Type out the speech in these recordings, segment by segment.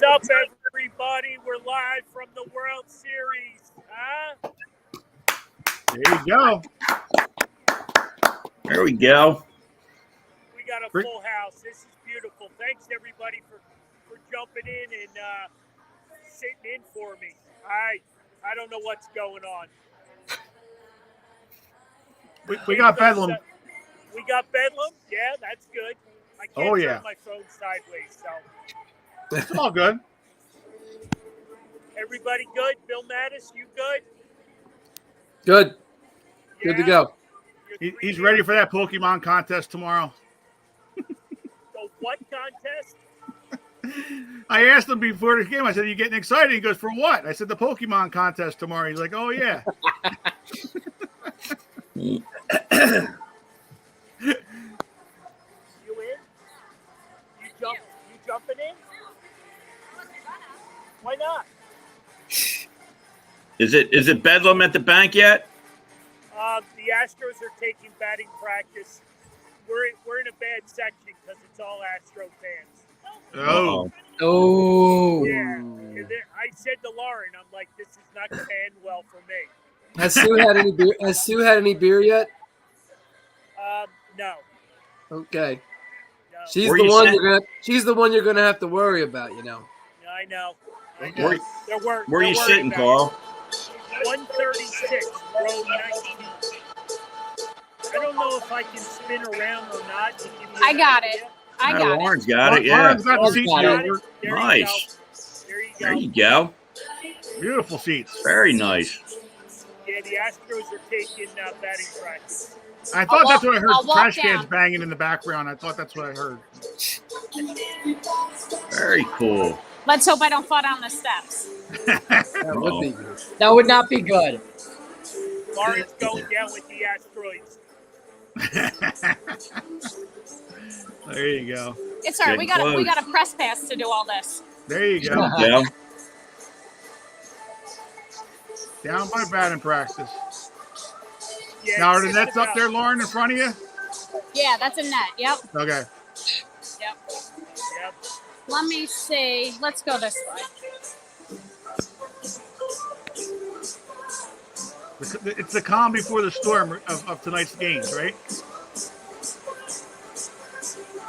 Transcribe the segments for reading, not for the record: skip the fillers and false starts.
What's up, everybody? We're live from the World Series. Huh? There you go. There we go. We got a full house. This is beautiful. Thanks, everybody, for jumping in and sitting in for me. I don't know what's going on. We got Bedlam. We got Bedlam? Yeah, that's good. I can't turn my phone sideways, so. It's all good. Everybody good? Bill Mattis, you good? Good. Yeah? Good to go. He's ready for that Pokemon contest tomorrow. The what contest? I asked him before the game. I said, "Are you getting excited?" He goes, "For what?" I said, "The Pokemon contest tomorrow." He's like, "Oh yeah." You in? You jumping in? Why not? Is it Bedlam at the bank yet? The Astros are taking batting practice. We're in a bad section because it's all Astro fans. Oh. Yeah. I said to Lauren, I'm like, this is not going to end well for me. Has Sue had any beer yet? No. Okay. No. She's the one you're gonna have to worry about, you know. I know. Where are you sitting, Carl? 136, row 19. I don't know if I can spin around or not. To give you I got it. I got Lauren's got it. Yeah. Lauren's got the seats over. Nice. There you go. Beautiful seats. Very nice. Yeah, the Astros are taking batting practice. I thought that's what I heard. Trash down. cans banging in the background. I thought that's what I heard. Very cool. Let's hope I don't fall down the steps. That would be good. That would not be good. Lauren's going down with the Asteroids. There you go. It's all right. We got a press pass to do all this. There you go. Yeah. Down by batting practice. Yeah, Now are the nets up there, Lauren, in front of you? Yeah, that's a net. Yep. Okay. Yep. Let me see. Let's go this way. It's the calm before the storm of tonight's games, right?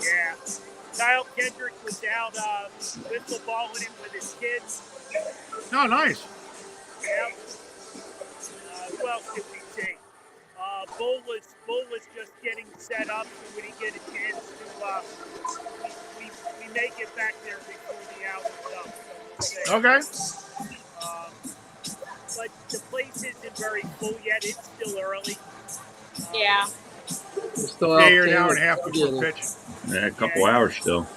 Yeah. Kyle Kendrick was out whistle balling it with his kids. Oh, nice. Yep. Who else did we see? Bull was just getting set up, so we didn't get a chance to. We may get back there before the hour's up. So Okay. But the place isn't very full yet. It's still early. Yeah. Still Yeah, you're an hour and a half before pitch. Yeah, a couple hours still.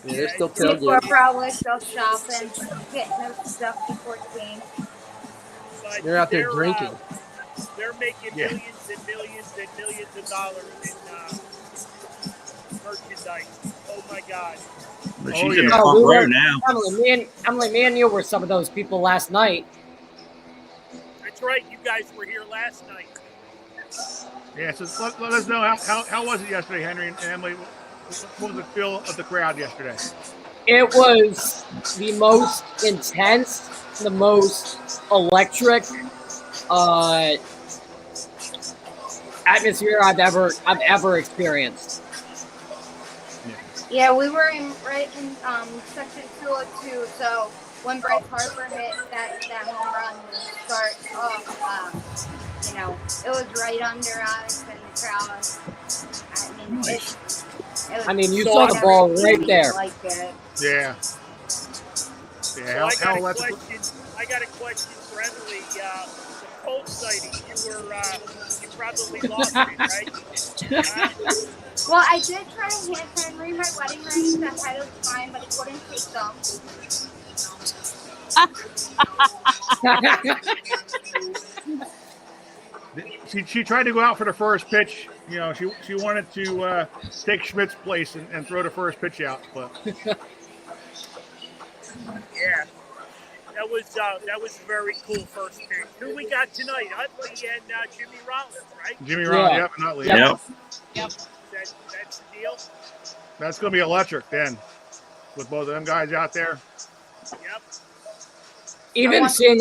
Yeah, they're still People are tailgating. probably still shopping, getting their stuff before the game. But They're out there drinking. They're making millions and millions and millions of dollars in merchandise. Oh my God! But she's in the front row now. Emily, me and you were some of those people last night. That's right. You guys were here last night. Yeah, so let us know how was it yesterday, Henry and Emily? What was the feel of the crowd yesterday? It was the most intense, the most electric atmosphere I've ever experienced. Yeah, we were right in section 202. So when Bryce Harper hit that home run to start off, it was right under us and the crowd. I mean, you saw the ball right there. Like it. Yeah. Yeah. So I got a question for Emily. The cold sighting, you probably lost it, right? Well, I did try to hand Henry my wedding ring ahead of time, but he wouldn't take them. She tried to go out for the first pitch. You know, she wanted to take Schmidt's place and throw the first pitch out, but yeah, that was a very cool first pitch. Who we got tonight? Utley and Jimmy Rollins, right? Jimmy Rollins, yep, and Utley. Yep. That's the deal. That's going to be electric then, with both of them guys out there. Yep. Even seeing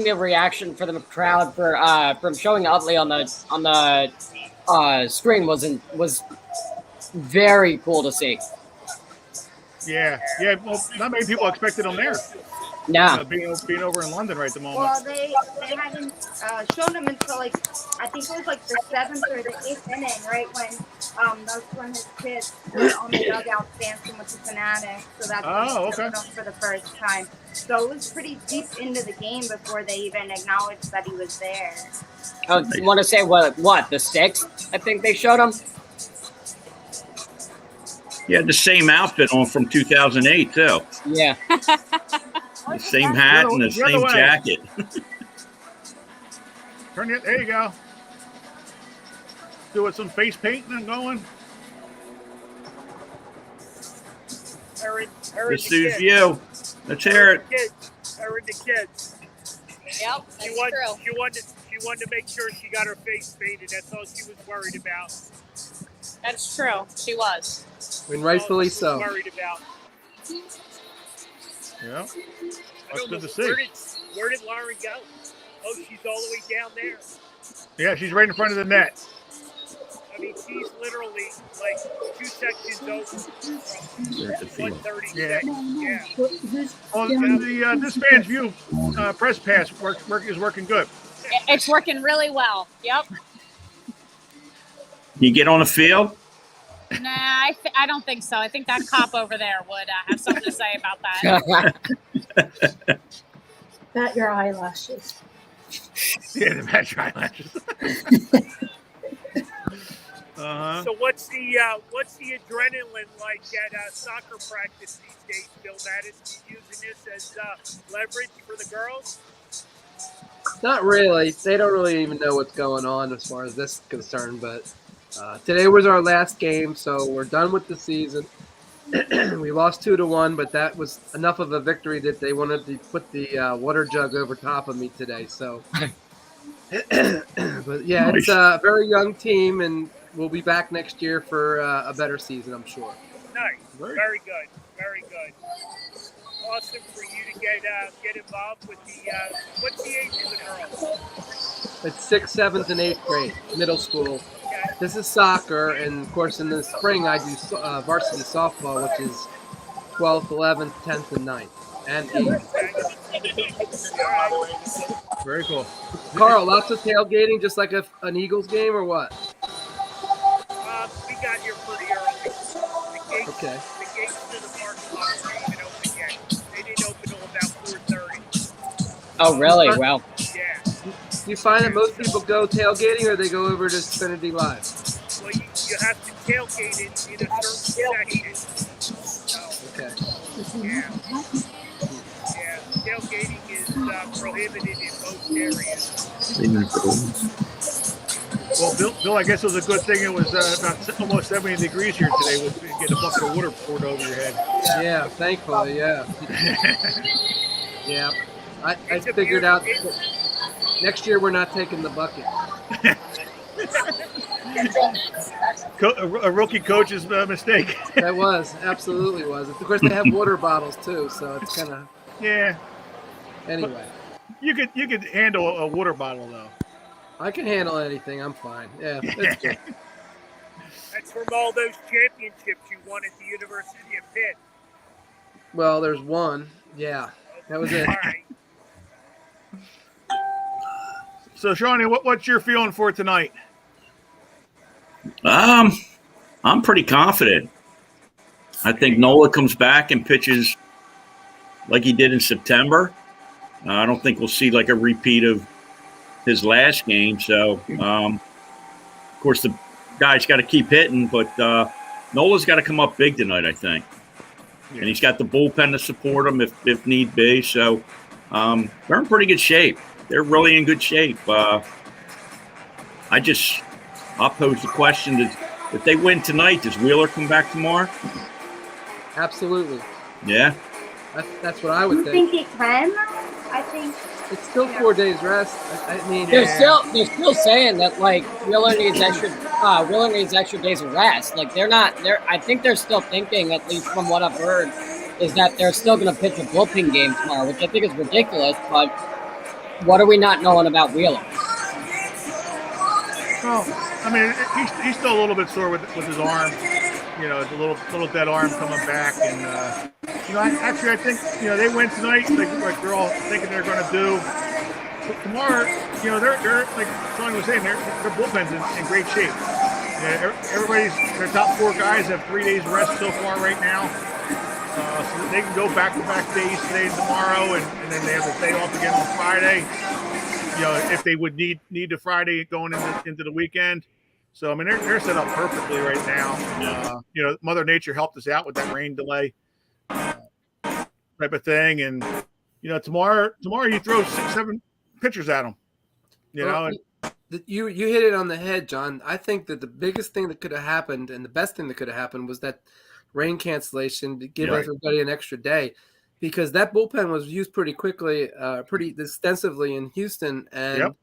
the reaction for the crowd for from showing Utley on the screen was very cool to see. Yeah. Well, not many people expected him there. Yeah. Being over in London right at the moment. Well, they hadn't shown him until like I think it was like the 7th or the 8th inning, right when that's when his kids were on the dugout dancing with the Fanatics. So that's when Oh, they okay. showed him for the first time. So it was pretty deep into the game before they even acknowledged that he was there. Oh, you want to say what the 6th? I think they showed him. He had the same outfit on from 2008 too. Yeah. The same hat and the The other same way. jacket. There you go. Doing some face painting and going. Her This is you. Let's hear it. Her and the kids. Yep, that's true. She wanted to make sure she got her face painted. That's all she was worried about. That's true. She was. And rightfully That's all so. she was worried about. Yeah. I That's don't good know, to see. Where did Lauren go? Oh, she's all the way down there. Yeah, she's right in front of the net. I mean, she's literally like 2 sections over There's the field. 136. Yeah. Yeah. Well, the this man's view press pass is working good. It's working really well. Yep. You get on the field? Nah, I don't think so. I think that cop over there would have something to say about that. Bat your eyelashes. Yeah, the match eyelashes. So what's the adrenaline like at soccer practice these days, Bill Madison? Using this as leverage for the girls? Not really. They don't really even know what's going on as far as this is concerned. But today was our last game, so we're done with the season. We lost 2-1, but that was enough of a victory that they wanted to put the water jug over top of me today. So, but yeah, it's a very young team, and we'll be back next year for a better season, I'm sure. Nice. Very good. Very good. Awesome for you to get involved with the. What's the age of the girls? It's 6th, 7th, and 8th grade, middle school. Okay. This is soccer, and of course, in the spring, I do varsity softball, which is 12th, 11th, 10th, and 9th, and 8th. All right. Very cool. Carl, lots of tailgating, just like an Eagles game, or what? We got here pretty early. Okay. The gates to the parking lot weren't even open yet. They didn't open until about 4:30. Oh, really? Well, Yeah. Do you find that most people go tailgating, or they go over to Xfinity Live? Well, you have to tailgate in a certain section. So, Okay. yeah. Yeah. Tailgating is prohibited in most areas. Well, Bill, I guess it was a good thing it was about almost 70 degrees here today with get a bucket of water poured over your head. Yeah, thankfully, yeah. Yeah. I It's a figured out beautiful- that next year we're not taking the bucket. A rookie coach's mistake. That was, absolutely was. Of course, they have water bottles too, so it's kind of, Yeah, anyway. you could handle a water bottle though. I can handle anything. I'm fine. Yeah, that's good. That's from all those championships you won at the University of Pitt. Well, there's one. Yeah, that was it. All right. So, Shawnee, what's your feeling for tonight? I'm pretty confident. I think Nola comes back and pitches like he did in September. I don't think we'll see like a repeat of his last game. So, of course, the guy's got to keep hitting, but Nola's got to come up big tonight, I think. And he's got the bullpen to support him if need be. So they're in pretty good shape. They're really in good shape. I'll pose the question, if they win tonight, does Wheeler come back tomorrow? Absolutely. Yeah. That's what I would You think. think he can? I think It's still 4 days rest. I mean, they're still saying that like Wheeler needs extra days of rest. Like I think they're still thinking, at least from what I've heard, is that they're still going to pitch a bullpen game tomorrow, which I think is ridiculous. But what are we not knowing about Wheeler? Well, I mean, he's still a little bit sore with his arm. You know, it's a little dead arm coming back, and you know, I think they win tonight, like they're all thinking they're going to do. But tomorrow, they're like Sean was saying, their bullpen's in great shape. Yeah, their top 4 guys have 3 days rest so far right now, so they can go back-to-back days today and tomorrow, and then they have a day off again on Friday. If they would need the Friday going into the weekend. So I mean, they're set up perfectly right now. Mother Nature helped us out with that rain delay type of thing, and tomorrow you throw 6-7 pitchers at them. You hit it on the head, John. I think that the biggest thing that could have happened and the best thing that could have happened was that rain cancellation to give everybody an extra day, because that bullpen was used pretty quickly, pretty extensively in Houston, and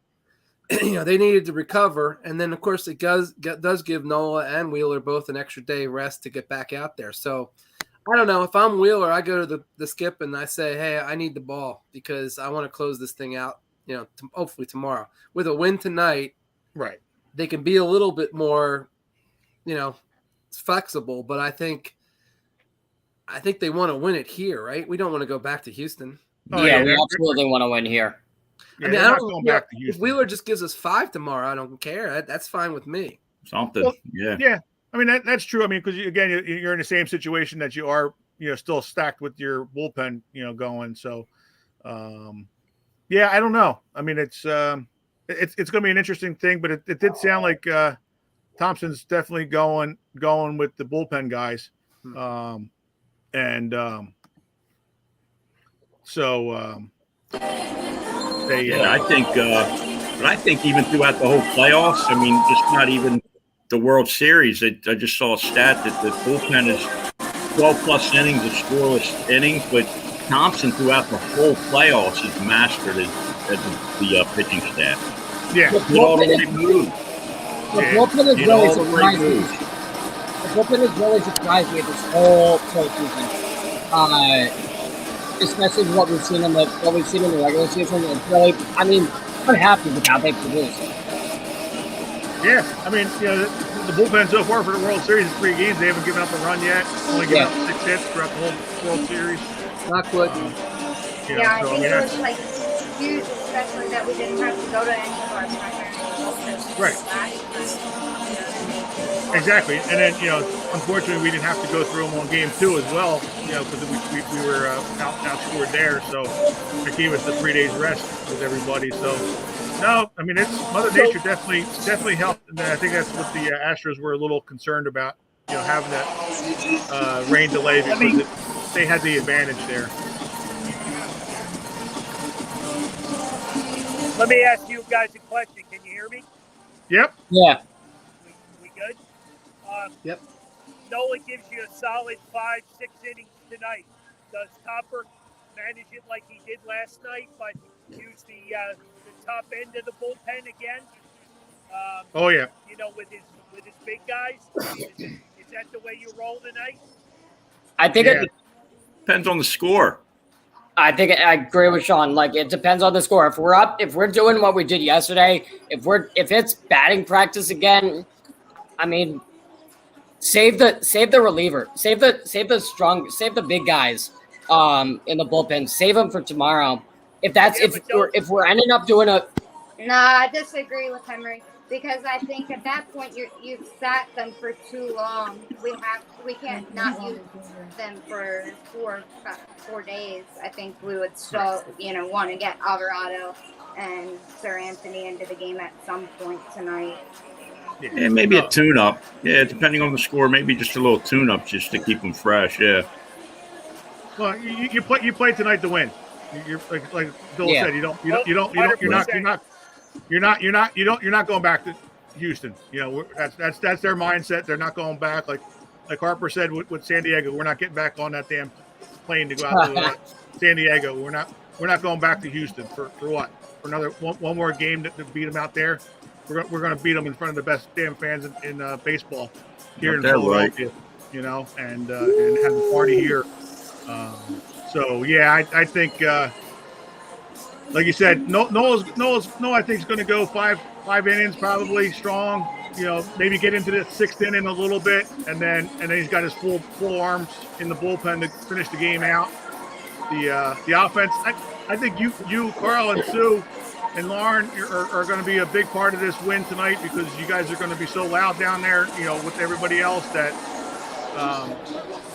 they needed to recover. And then, of course, it does give Nola and Wheeler both an extra day rest to get back out there. So I don't know. If I'm Wheeler, I go to the skip and I say, hey, I need the ball because I want to close this thing out, hopefully tomorrow. With a win tonight, right, they can be a little bit more, flexible. But I think they want to win it here, right? We don't want to go back to Houston. We absolutely want to win here. Yeah, I mean, I don't going back to Houston. If Wheeler just gives us 5 tomorrow, I don't care. That's fine with me. Something, well, yeah. Yeah, I mean that's true. I mean, because again, you're in the same situation that you are, still stacked with your bullpen, going. So, I don't know. I mean, it's going to be an interesting thing, but it did sound like Thompson's definitely going with the bullpen guys, I think even throughout the whole playoffs, I mean, just not even the World Series. I just saw a stat that the bullpen is 12+ innings of scoreless innings, but Thompson throughout the whole playoffs has mastered it as the pitching staff. Yeah, the bullpen has really surprised me. The bullpen has really surprised me this whole postseason. Especially what we've seen in the regular season. It's really, I mean, I'm happy with how they produced. Yeah, I mean, the bullpen so far for the World Series is 3 games. They haven't given up a run yet. Only given up 6 hits throughout the whole World Series. Not good. I think it was like huge, especially that we didn't have to go to any of our primary bullpens. Right. Exactly, and then unfortunately, we didn't have to go through them on game 2 as well. Because we were outscored there, so it gave us the 3 days rest with everybody. So no, I mean it's Mother Nature definitely helped, and I think that's what the Astros were a little concerned about. Having that rain delay because they had the advantage there. Let me ask you guys a question. Can you hear me? Yep. Yeah. We good? Yep. Nola gives you a solid 5-6 innings tonight. Does Topper manage it like he did last night, but use the top end of the bullpen again? Oh yeah. With his big guys. Is that the way you roll tonight? I think it depends on the score. I think I agree with Sean. Like, it depends on the score. If we're doing what we did yesterday, if it's batting practice again, I mean, save the reliever, save the big guys in the bullpen, save them for tomorrow. If we're ending up doing a No, I disagree with Henry because I think at that point you've sat them for too long. We can't not use them for 4 days. I think we would still want to get Alvarado and Sir Anthony into the game at some point tonight. Yeah, maybe a tune-up. Yeah, depending on the score, maybe just a little tune-up just to keep them fresh. Yeah. Well, you play tonight to win. You're like Bill said. You're not going back to Houston. That's their mindset. They're not going back. Like Harper said with San Diego, we're not getting back on that damn plane to go out to San Diego. We're not going back to Houston for what? For another one more game to beat them out there. We're going to beat them in front of the best damn fans in baseball here in Philadelphia. And have a party here. So yeah, I think like you said, Noah I think is going to go five innings probably strong. You know, maybe get into the sixth inning a little bit, and then he's got his full arms in the bullpen to finish the game out. The offense, I think you Carl and Sue and Lauren are going to be a big part of this win tonight because you guys are going to be so loud down there, you know, with everybody else that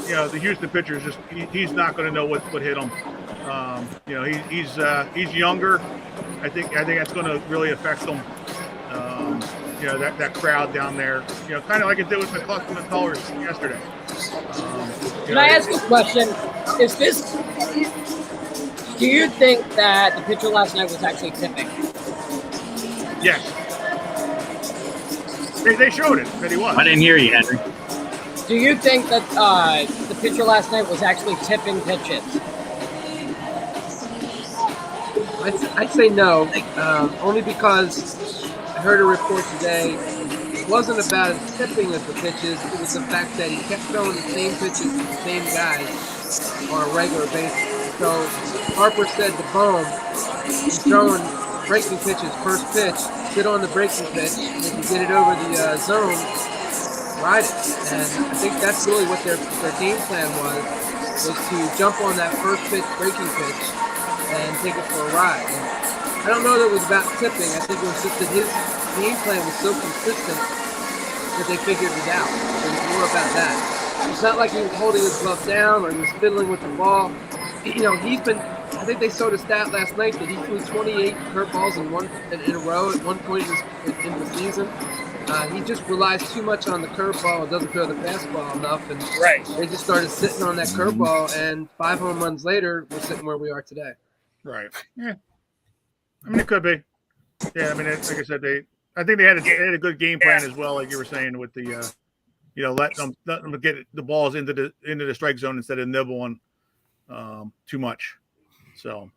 you know, the Houston pitcher is just he's not going to know what hit him. You know, he's younger. I think that's going to really affect him. You know, that crowd down there. You know, kind of like it did with McCullers yesterday. Can I ask you a question? Is this? Do you think that the pitcher last night was actually tipping? Yes. They showed it that he was. I didn't hear you, Henry. Do you think that the pitcher last night was actually tipping pitches? I'd say no, only because I heard a report today. It wasn't about his tipping of the pitches. It was the fact that he kept throwing the same pitches to the same guys on a regular basis. So Harper said to Bohm, he's throwing breaking pitches, first pitch, sit on the breaking pitch, and if you get it over the zone, ride it. And I think that's really what their game plan was to jump on that first pitch, breaking pitch, and take it for a ride. And I don't know that it was about tipping. I think it was just that his game plan was so consistent that they figured it out. It was more about that. It's not like he was holding his glove down or he was fiddling with the ball. You know, I think they showed a stat last night that he threw 28 curveballs in a row at one point in the season. He just relies too much on the curveball and doesn't throw the fastball enough. And they just started sitting on that curveball, and 5 home runs later, we're sitting where we are today. Right. Yeah. I mean, it could be. Yeah. I mean, like I said, I think they had a good game plan as well, like you were saying with the, you know, let them get the balls into the strike zone instead of nibbling too much. So.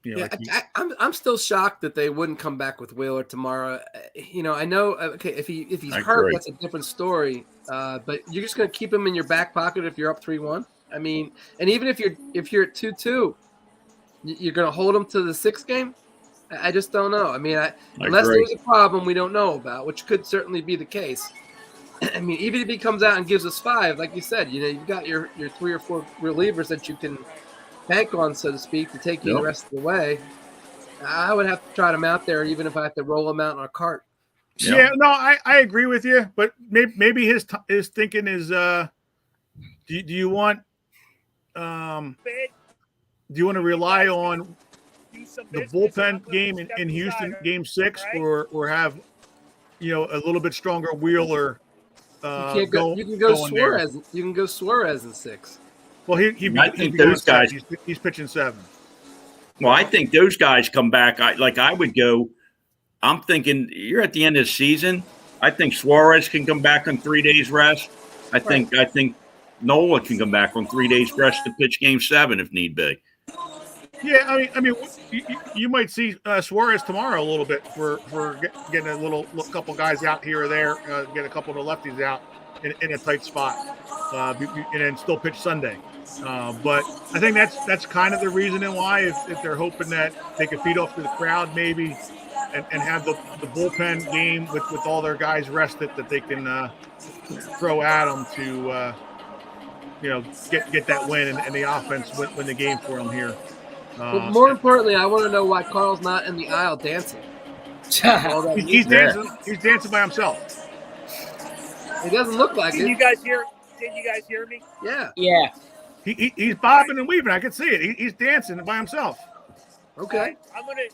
You know, yeah, I'm still shocked that they wouldn't come back with Wheeler tomorrow. You know, I know. Okay, if he's hurt, that's a different story. But you're just going to keep him in your back pocket if you're up 3-1. I mean, and even if you're at 2-2, you're going to hold him to the 6th game. I just don't know. I mean, unless there's a problem we don't know about, which could certainly be the case. I mean, even if he comes out and gives us 5, like you said, you know, you've got your 3 or 4 relievers that you can bank on, so to speak, to take you the rest of the way. I would have to trot him out there, even if I have to roll him out on a cart. Yeah, no, I agree with you, but maybe his thinking is, do you want to rely on the bullpen game in Houston, Game 6, or have, you know, a little bit stronger Wheeler? You can go Suarez. There. You can go Suarez in 6. Well, I think those guys. He's pitching 7. Well, I think those guys come back. I would go. I'm thinking you're at the end of the season. I think Suarez can come back on 3 days rest. I think Nola can come back on 3 days rest to pitch Game 7 if need be. Yeah, I mean, you might see Suarez tomorrow a little bit for getting a couple guys out here or there, get a couple of the lefties out in a tight spot, and then still pitch Sunday. But I think that's kind of the reasoning why, if they're hoping that they can feed off to the crowd maybe, and have the bullpen game with all their guys rested that they can throw at them to you know, get that win and the offense win the game for them here. But more importantly, I want to know why Carl's not in the aisle dancing. He's dancing. He's dancing by himself. It doesn't look like it. Can you guys hear me? Yeah. Yeah. He's bobbing and weaving. I can see it. He's dancing by himself. Okay. I'm gonna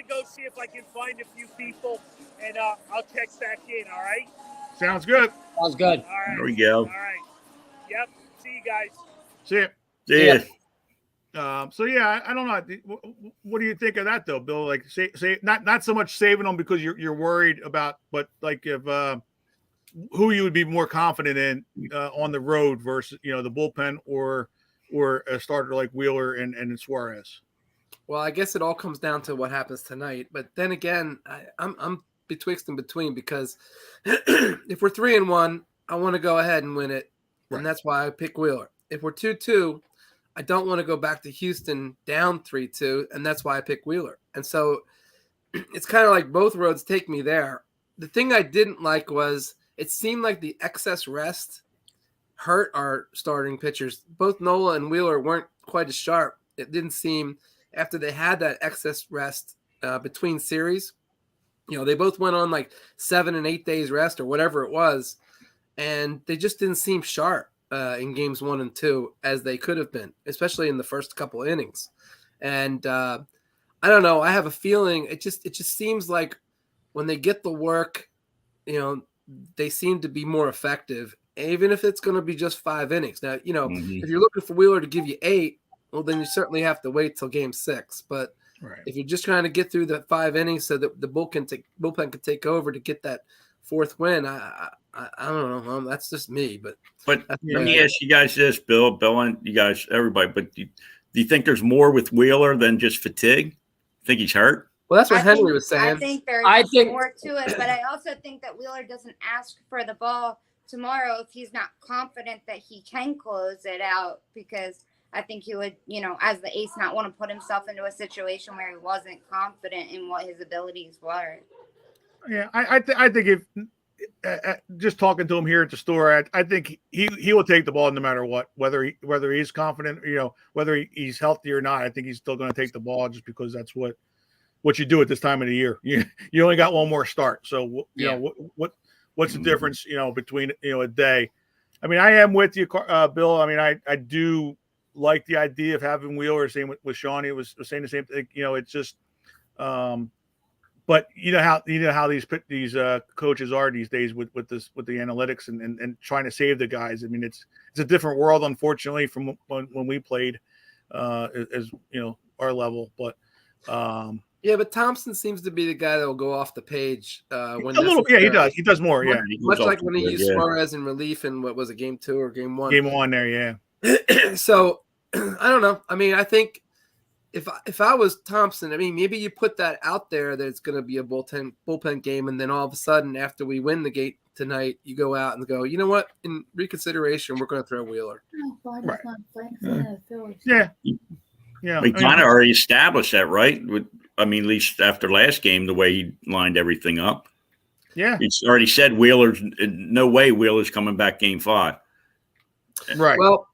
go see if I can find a few people, and I'll check back in. All right. Sounds good. Sounds good. All right. There we go. All right. Yep. See you guys. See it. See ya. So yeah, I don't know. What do you think of that though, Bill? Like, say not so much saving them because you're worried about, but like if who you would be more confident in on the road versus, you know, the bullpen or a starter like Wheeler and Suarez. Well, I guess it all comes down to what happens tonight. But then again, I'm betwixt and between, because if we're 3-1, I want to go ahead and win it, and that's why I pick Wheeler. if we're 2-2, I don't want to go back to Houston down 3-2, and that's why I pick Wheeler. And so it's kind of like both roads take me there. The thing I didn't like was it seemed like the excess rest hurt our starting pitchers. Both Nola and Wheeler weren't quite as sharp. It didn't seem after they had that excess rest between series. They both went on like 7 and 8 days rest or whatever it was, and they just didn't seem sharp in games 1 and 2 as they could have been, especially in the first couple innings. And I don't know. I have a feeling it just seems like when they get the work, they seem to be more effective, even if it's going to be just 5 innings. Now, if you're looking for Wheeler to give you 8, well, then you certainly have to wait till game 6. But if you're just trying to get through the 5 innings so that the bullpen can take over to get that 4th win, I don't know. That's just me. But let me ask you guys this, Bill, and you guys, everybody. But do you think there's more with Wheeler than just fatigue? Think he's hurt? Well, that's what Henry was saying. I think there's more to it, but I also think that Wheeler doesn't ask for the ball tomorrow if he's not confident that he can close it out, because I think he would, as the ace, not want to put himself into a situation where he wasn't confident in what his abilities were. Yeah, I think if just talking to him here at the store, I think he will take the ball no matter what, whether he's confident, whether he's healthy or not. I think he's still going to take the ball just because that's what you do at this time of the year. You only got one more start, so what's the difference, between a day? I mean, I am with you, Bill. I mean, I do like the idea of having Wheeler. Same with Sean. He was saying the same thing. It's just, but how these coaches are these days with the analytics and trying to save the guys. I mean, it's a different world, unfortunately, from when we played, as our level. But yeah, but Thompson seems to be the guy that will go off the page when he does. He does more. Yeah, much like when he used Suarez in relief in what was it, game 2 or game 1? Game 1 there, yeah. So I don't know. I mean, I think if I was Thompson, I mean, maybe you put that out there that it's going to be a bullpen game, and then all of a sudden, after we win the gate tonight, you go out and go, you know what? In reconsideration, we're going to throw Wheeler. Yeah. We kind of already established that, right? At least after last game, the way he lined everything up. Yeah. He's already said no way Wheeler's coming back game 5. Right. Well,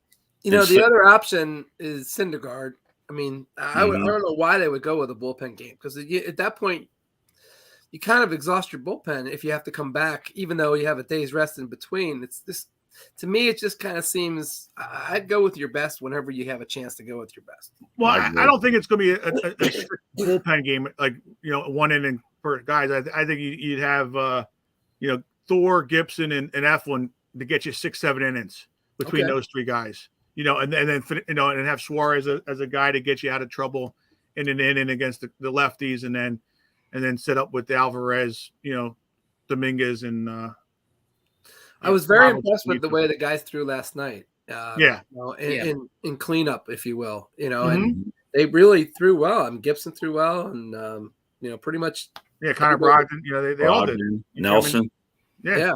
the other option is Syndergaard. I mean, I don't know why they would go with a bullpen game, because at that point, you kind of exhaust your bullpen if you have to come back, even though you have a day's rest in between. It's this, to me, it just kind of seems I'd go with your best whenever you have a chance to go with your best. Well, I don't think it's going to be a strict bullpen game, like 1 inning per guys. I think you'd have Thor, Gibson, and Eflin to get you 6-7 innings between those 3 guys. And then and have Suarez as a guy to get you out of trouble in an inning against the lefties, and then set up with Alvarez, Dominguez, and I was very impressed with the way the guys threw last night. In cleanup, if you will, and they really threw well. And Gibson threw well, and pretty much. Yeah, Connor Brogdon. They all did. Nelson. Yeah.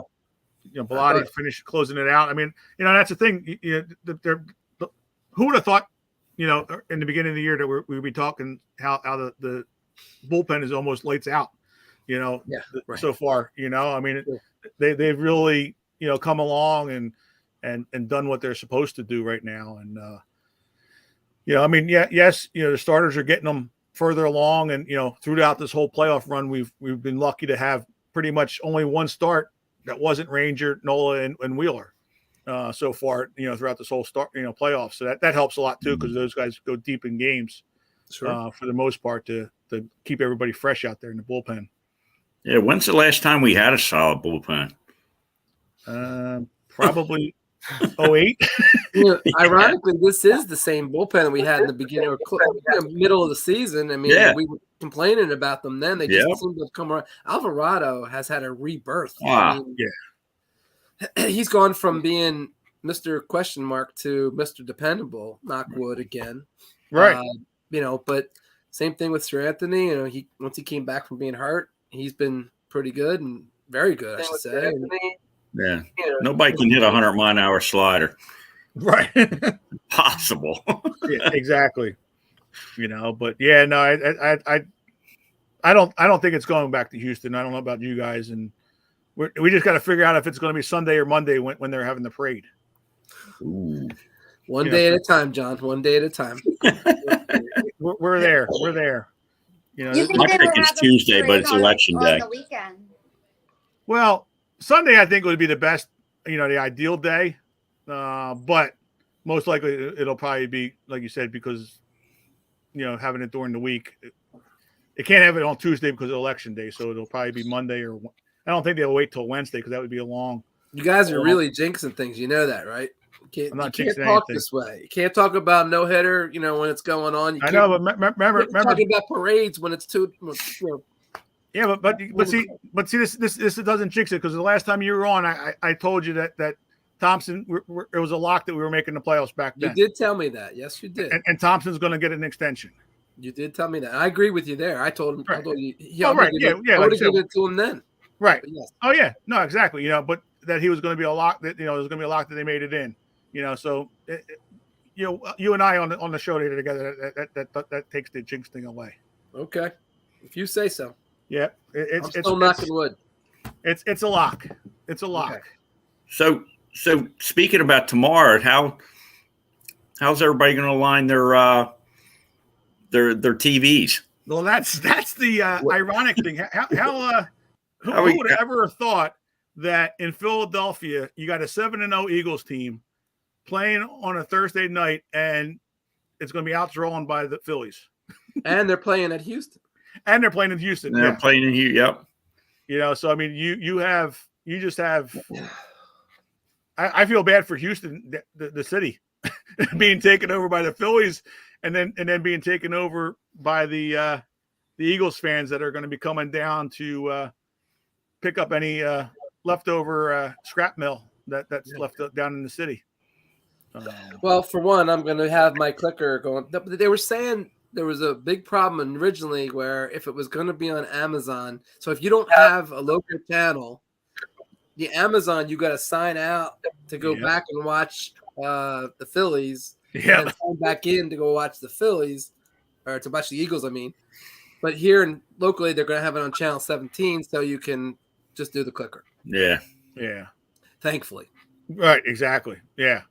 Bilotti finished closing it out. I mean, that's the thing. Who would have thought, in the beginning of the year that we'd be talking how the bullpen is almost lights out, so far. I mean, they've really come along and done what they're supposed to do right now. And the starters are getting them further along, and throughout this whole playoff run, we've been lucky to have pretty much only one start that wasn't Ranger, Nola, and Wheeler so far, throughout this whole playoffs. So that helps a lot too, because those guys go deep in games for the most part to keep everybody fresh out there in the bullpen. Yeah, when's the last time we had a solid bullpen? Probably 08. Ironically, this is the same bullpen that we had in the beginning or middle of the season. I mean, we were complaining about them then. They just seem to have come around. Alvarado has had a rebirth. He's gone from being Mr. Question Mark to Mr. Dependable, knock wood again. Right. But same thing with Sir Anthony. Once he came back from being hurt, he's been pretty good and very good, I should say. Yeah. Nobody can hit a 100-mile-an-hour slider. Right. Possible. Yeah, exactly. But yeah, no, I don't think it's going back to Houston. I don't know about you guys, and we just got to figure out if it's going to be Sunday or Monday when they're having the parade. Ooh. One day at a time, John. One day at a time. We're there. We're there. You think My they pick would is have a Tuesday, but parade it's election on day. the weekend? Well, Sunday I think would be the best, the ideal day, but most likely it'll probably be like you said because having it during the week. It can't have it on Tuesday because of election day, so it'll probably be Monday or I don't think they'll wait till Wednesday because that would be a long. You guys are really jinxing things. You know that, right? I'm not you can't jinxing talk anything. this way. You can't talk about no hitter. When it's going on. I know, but remember talking about parades when it's too. Yeah, but see, this doesn't jinx it because the last time you were on, I told you that Thompson it was a lock that we were making the playoffs back then. You did tell me that. Yes, you did. And Thompson's going to get an extension. You did tell me that. I agree with you there. I told him. Right. I told you. I would have given it to him then. Right. Yes. Oh yeah. No, exactly. But that he was going to be a lock. That there was going to be a lock that they made it in. So you and I on the show together that takes the jinx thing away. Okay, if you say so. Yeah. I'm still knocking wood. It's a lock. It's a lock. Okay. So speaking about tomorrow, how's everybody going to align their TVs? Well, that's the ironic thing. Who would ever have thought that in Philadelphia you got a 7-0 Eagles team playing on a Thursday night and it's going to be outdrawn by the Phillies, and they're playing at Houston, They're playing in Houston. Yep. So I mean, you just have. I feel bad for Houston, the city, being taken over by the Phillies, and then being taken over by the Eagles fans that are going to be coming down to pick up any leftover scrap metal that's left down in the city. Well, for one, I'm going to have my clicker going. They were saying there was a big problem originally where if it was going to be on Amazon, so if you don't have a local channel, the Amazon, you got to sign out to go back and watch the Phillies, and then sign back in to go watch the Phillies, or to watch the Eagles, I mean. But here locally, they're going to have it on channel 17, so you can just do the clicker. Yeah. Thankfully. Right. Exactly. Yeah.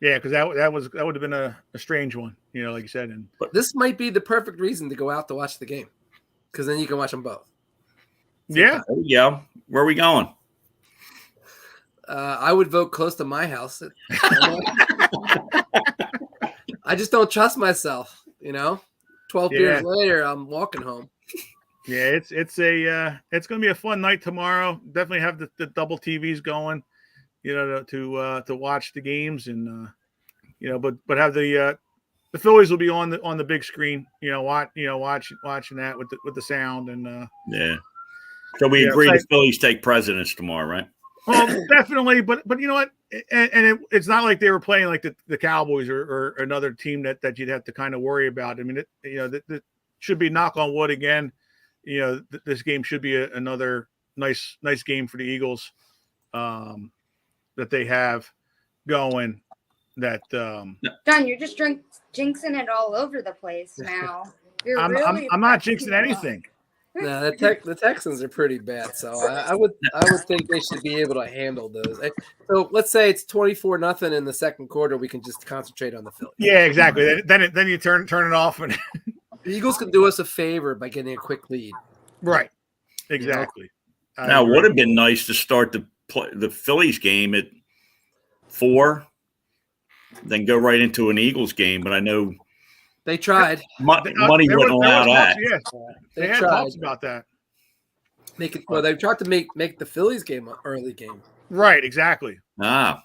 Yeah, because that would have been a strange one, like you said. But this might be the perfect reason to go out to watch the game, because then you can watch them both. Yeah. Yeah. Where are we going? I would vote close to my house. I just don't trust myself, 12 beers later, I'm walking home. Yeah, it's going to be a fun night tomorrow. Definitely have the double TVs going, to watch the games and but have the Phillies will be on the big screen, watching that with the sound and yeah. So we agree the Phillies take precedence tomorrow, right? Well, definitely, but you know what? And it's not like they were playing like the Cowboys or another team that you'd have to kind of worry about. I mean, that should be knock on wood again. This game should be another nice game for the Eagles that they have going. That John, you're just jinxing it all over the place now. I'm not jinxing anything. No, the Texans are pretty bad, so I would think they should be able to handle those. So let's say it's 24-0 in the second quarter. We can just concentrate on the Phillies. Yeah, exactly. Then you turn it off, and the Eagles can do us a favor by getting a quick lead. Right. Exactly. Now, it would have been nice to start the Phillies game at 4, then go right into an Eagles game, but I know. They tried. Money wouldn't allow that. Yeah. They had talks about that. They tried to make the Phillies game an early game. Right, exactly. Ah.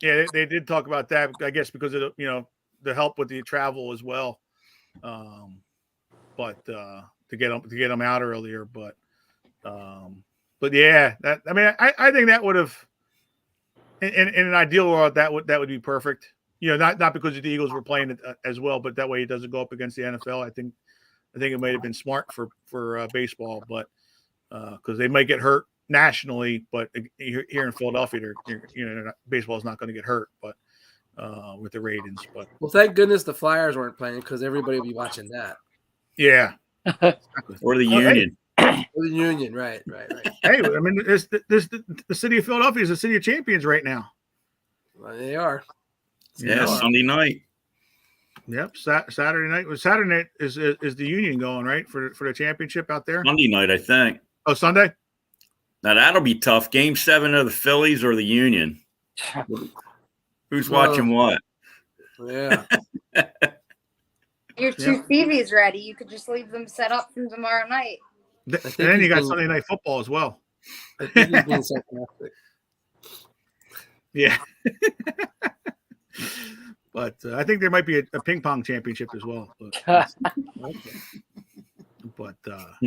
Yeah, they did talk about that, I guess, because of the help with the travel as well. But to get them out earlier, but yeah, I think that would have in an ideal world that would be perfect. Not because the Eagles were playing it as well, but that way it doesn't go up against the NFL. I think it might have been smart for baseball, but because they might get hurt nationally, but here in Philadelphia, baseball is not going to get hurt. But with the ratings. But Well, thank goodness the Flyers weren't playing because everybody would be watching that. yeah, Or the Oh, hey. Union. Or the Union, right. Hey, I mean, the city of Philadelphia is the city of champions right now. Well, they are. Yeah, are. Sunday night. Yep, Saturday night. Saturday night is the Union going right for the championship out there. Sunday night, I think. Oh, Sunday. Now that'll be tough. Game 7 of the Phillies or the Union. Who's watching what? Yeah. Your two Stevies ready. You could just leave them set up from tomorrow night. And then you got Sunday night football as well. I think he's being sarcastic. Yeah. But I think there might be a ping pong championship as well. But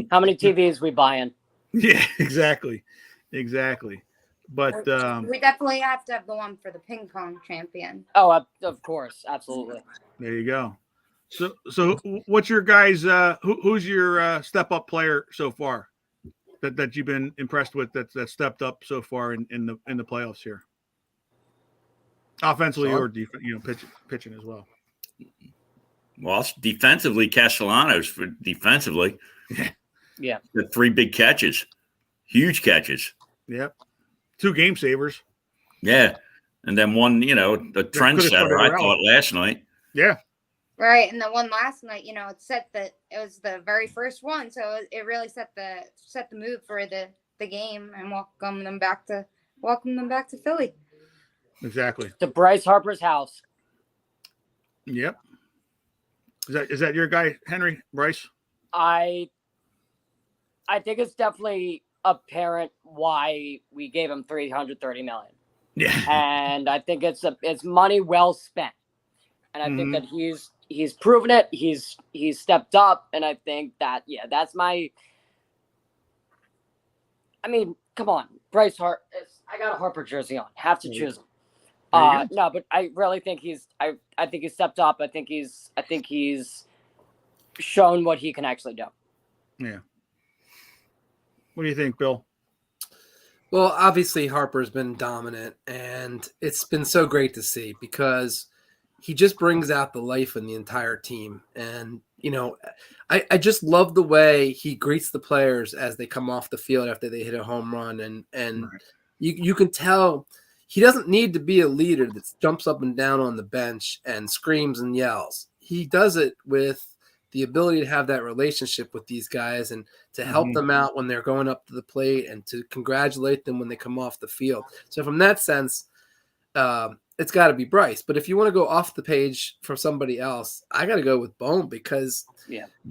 how many TVs we buying? Yeah, exactly. But we definitely have to have the one for the ping pong champion. Oh, of course, absolutely. There you go. So what's your guys? Who's your step up player so far that you've been impressed with that stepped up so far in the playoffs here? Offensively or pitching as well. Well, defensively, Castellanos for defensively. Yeah. The 3 big catches. Huge catches. Yep. 2 game savers. Yeah. And then one, a trendsetter, I thought, last night. Yeah. Right, and the one last night, it was the very first one, so it really set the mood for the game and welcome them back to Philly. Exactly. To Bryce Harper's house. Yep. Is that your guy, Henry Bryce? I think it's definitely apparent why we gave him $330 million. Yeah. And I think it's money well spent. And I think that he's proven it. He's stepped up, and I think that that's my. I mean, come on, Bryce Harper. I got a Harper jersey on. Have to choose him. No, but I really think I think he's stepped up. I think he's shown what he can actually do. Yeah. What do you think, Bill? Well, obviously Harper's been dominant, and it's been so great to see because he just brings out the life in the entire team. And, I just love the way he greets the players as they come off the field after they hit a home run. And Right. you can tell he doesn't need to be a leader that jumps up and down on the bench and screams and yells. He does it with the ability to have that relationship with these guys and to help them out when they're going up to the plate and to congratulate them when they come off the field. So from that sense, it's got to be Bryce. But if you want to go off the page for somebody else, I got to go with Bohm because,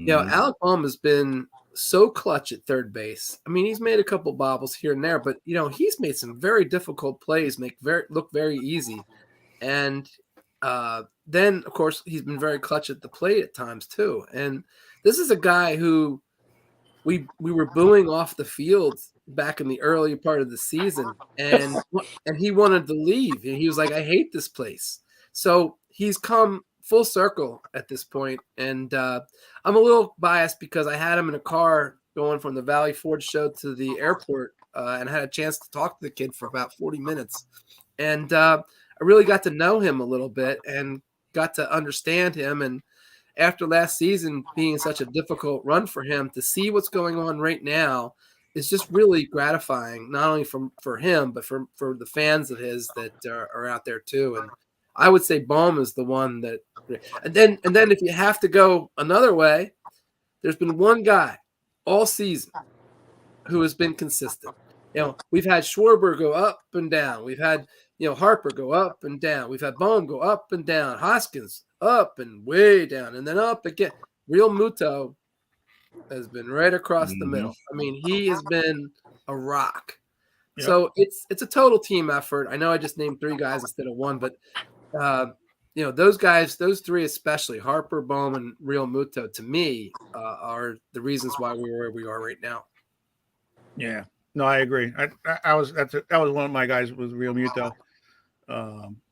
Alec Bohm has been so clutch at third base. I mean, he's made a couple bobbles here and there, but, he's made some very difficult plays look very easy. And then, of course, he's been very clutch at the plate at times too. And this is a guy who we were booing off the field back in the early part of the season, and he wanted to leave. And he was like, I hate this place. So he's come full circle at this point. And I'm a little biased because I had him in a car going from the Valley Forge show to the airport and had a chance to talk to the kid for about 40 minutes. And I really got to know him a little bit and got to understand him. And after last season being such a difficult run for him, to see what's going on right now is just really gratifying, not only for him, but for the fans of his that are out there too. And I would say Bohm is the one that, and then if you have to go another way, there's been one guy all season who has been consistent. We've had Schwarber go up and down. We've had, Harper go up and down. We've had Bohm go up and down. Hoskins up and way down and then up again. Real Muto has been right across the middle. I mean, he has been a rock. Yep. So it's a total team effort. I know I just named 3 guys instead of 1, but those guys, those 3 especially, Harper, Bohm, and Real Muto, to me, are the reasons why we're where we are right now. Yeah. No, I agree. That was one of my guys was Real Muto.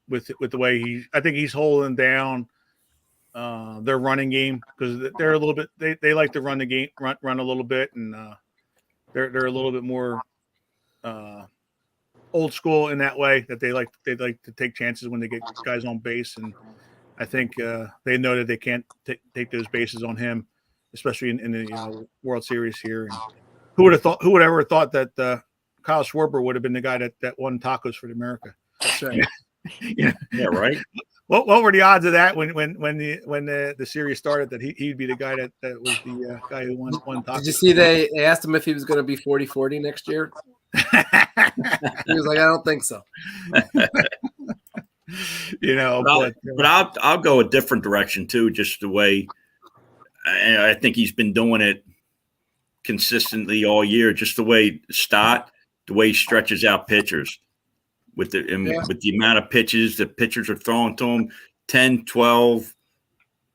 With the way I think he's holding down their running game because they're a little bit they like to run the game run a little bit and they're a little bit more old school in that way that they like to take chances when they get guys on base, and I think they know that they can't take those bases on him, especially in the World Series here. And who would ever thought that Kyle Schwarber would have been the guy that won tacos for America? That's right. Yeah, right. What were the odds of that when the series started, that he'd be the guy that was the guy who won tacos? Did you see they asked him if he was going to be 40-40 next year? He was like, I don't think so. But I'll go a different direction too. Just the way I think he's been doing it consistently all year. Just the way the way he stretches out pitchers with the amount of pitches the pitchers are throwing to him, 10, 12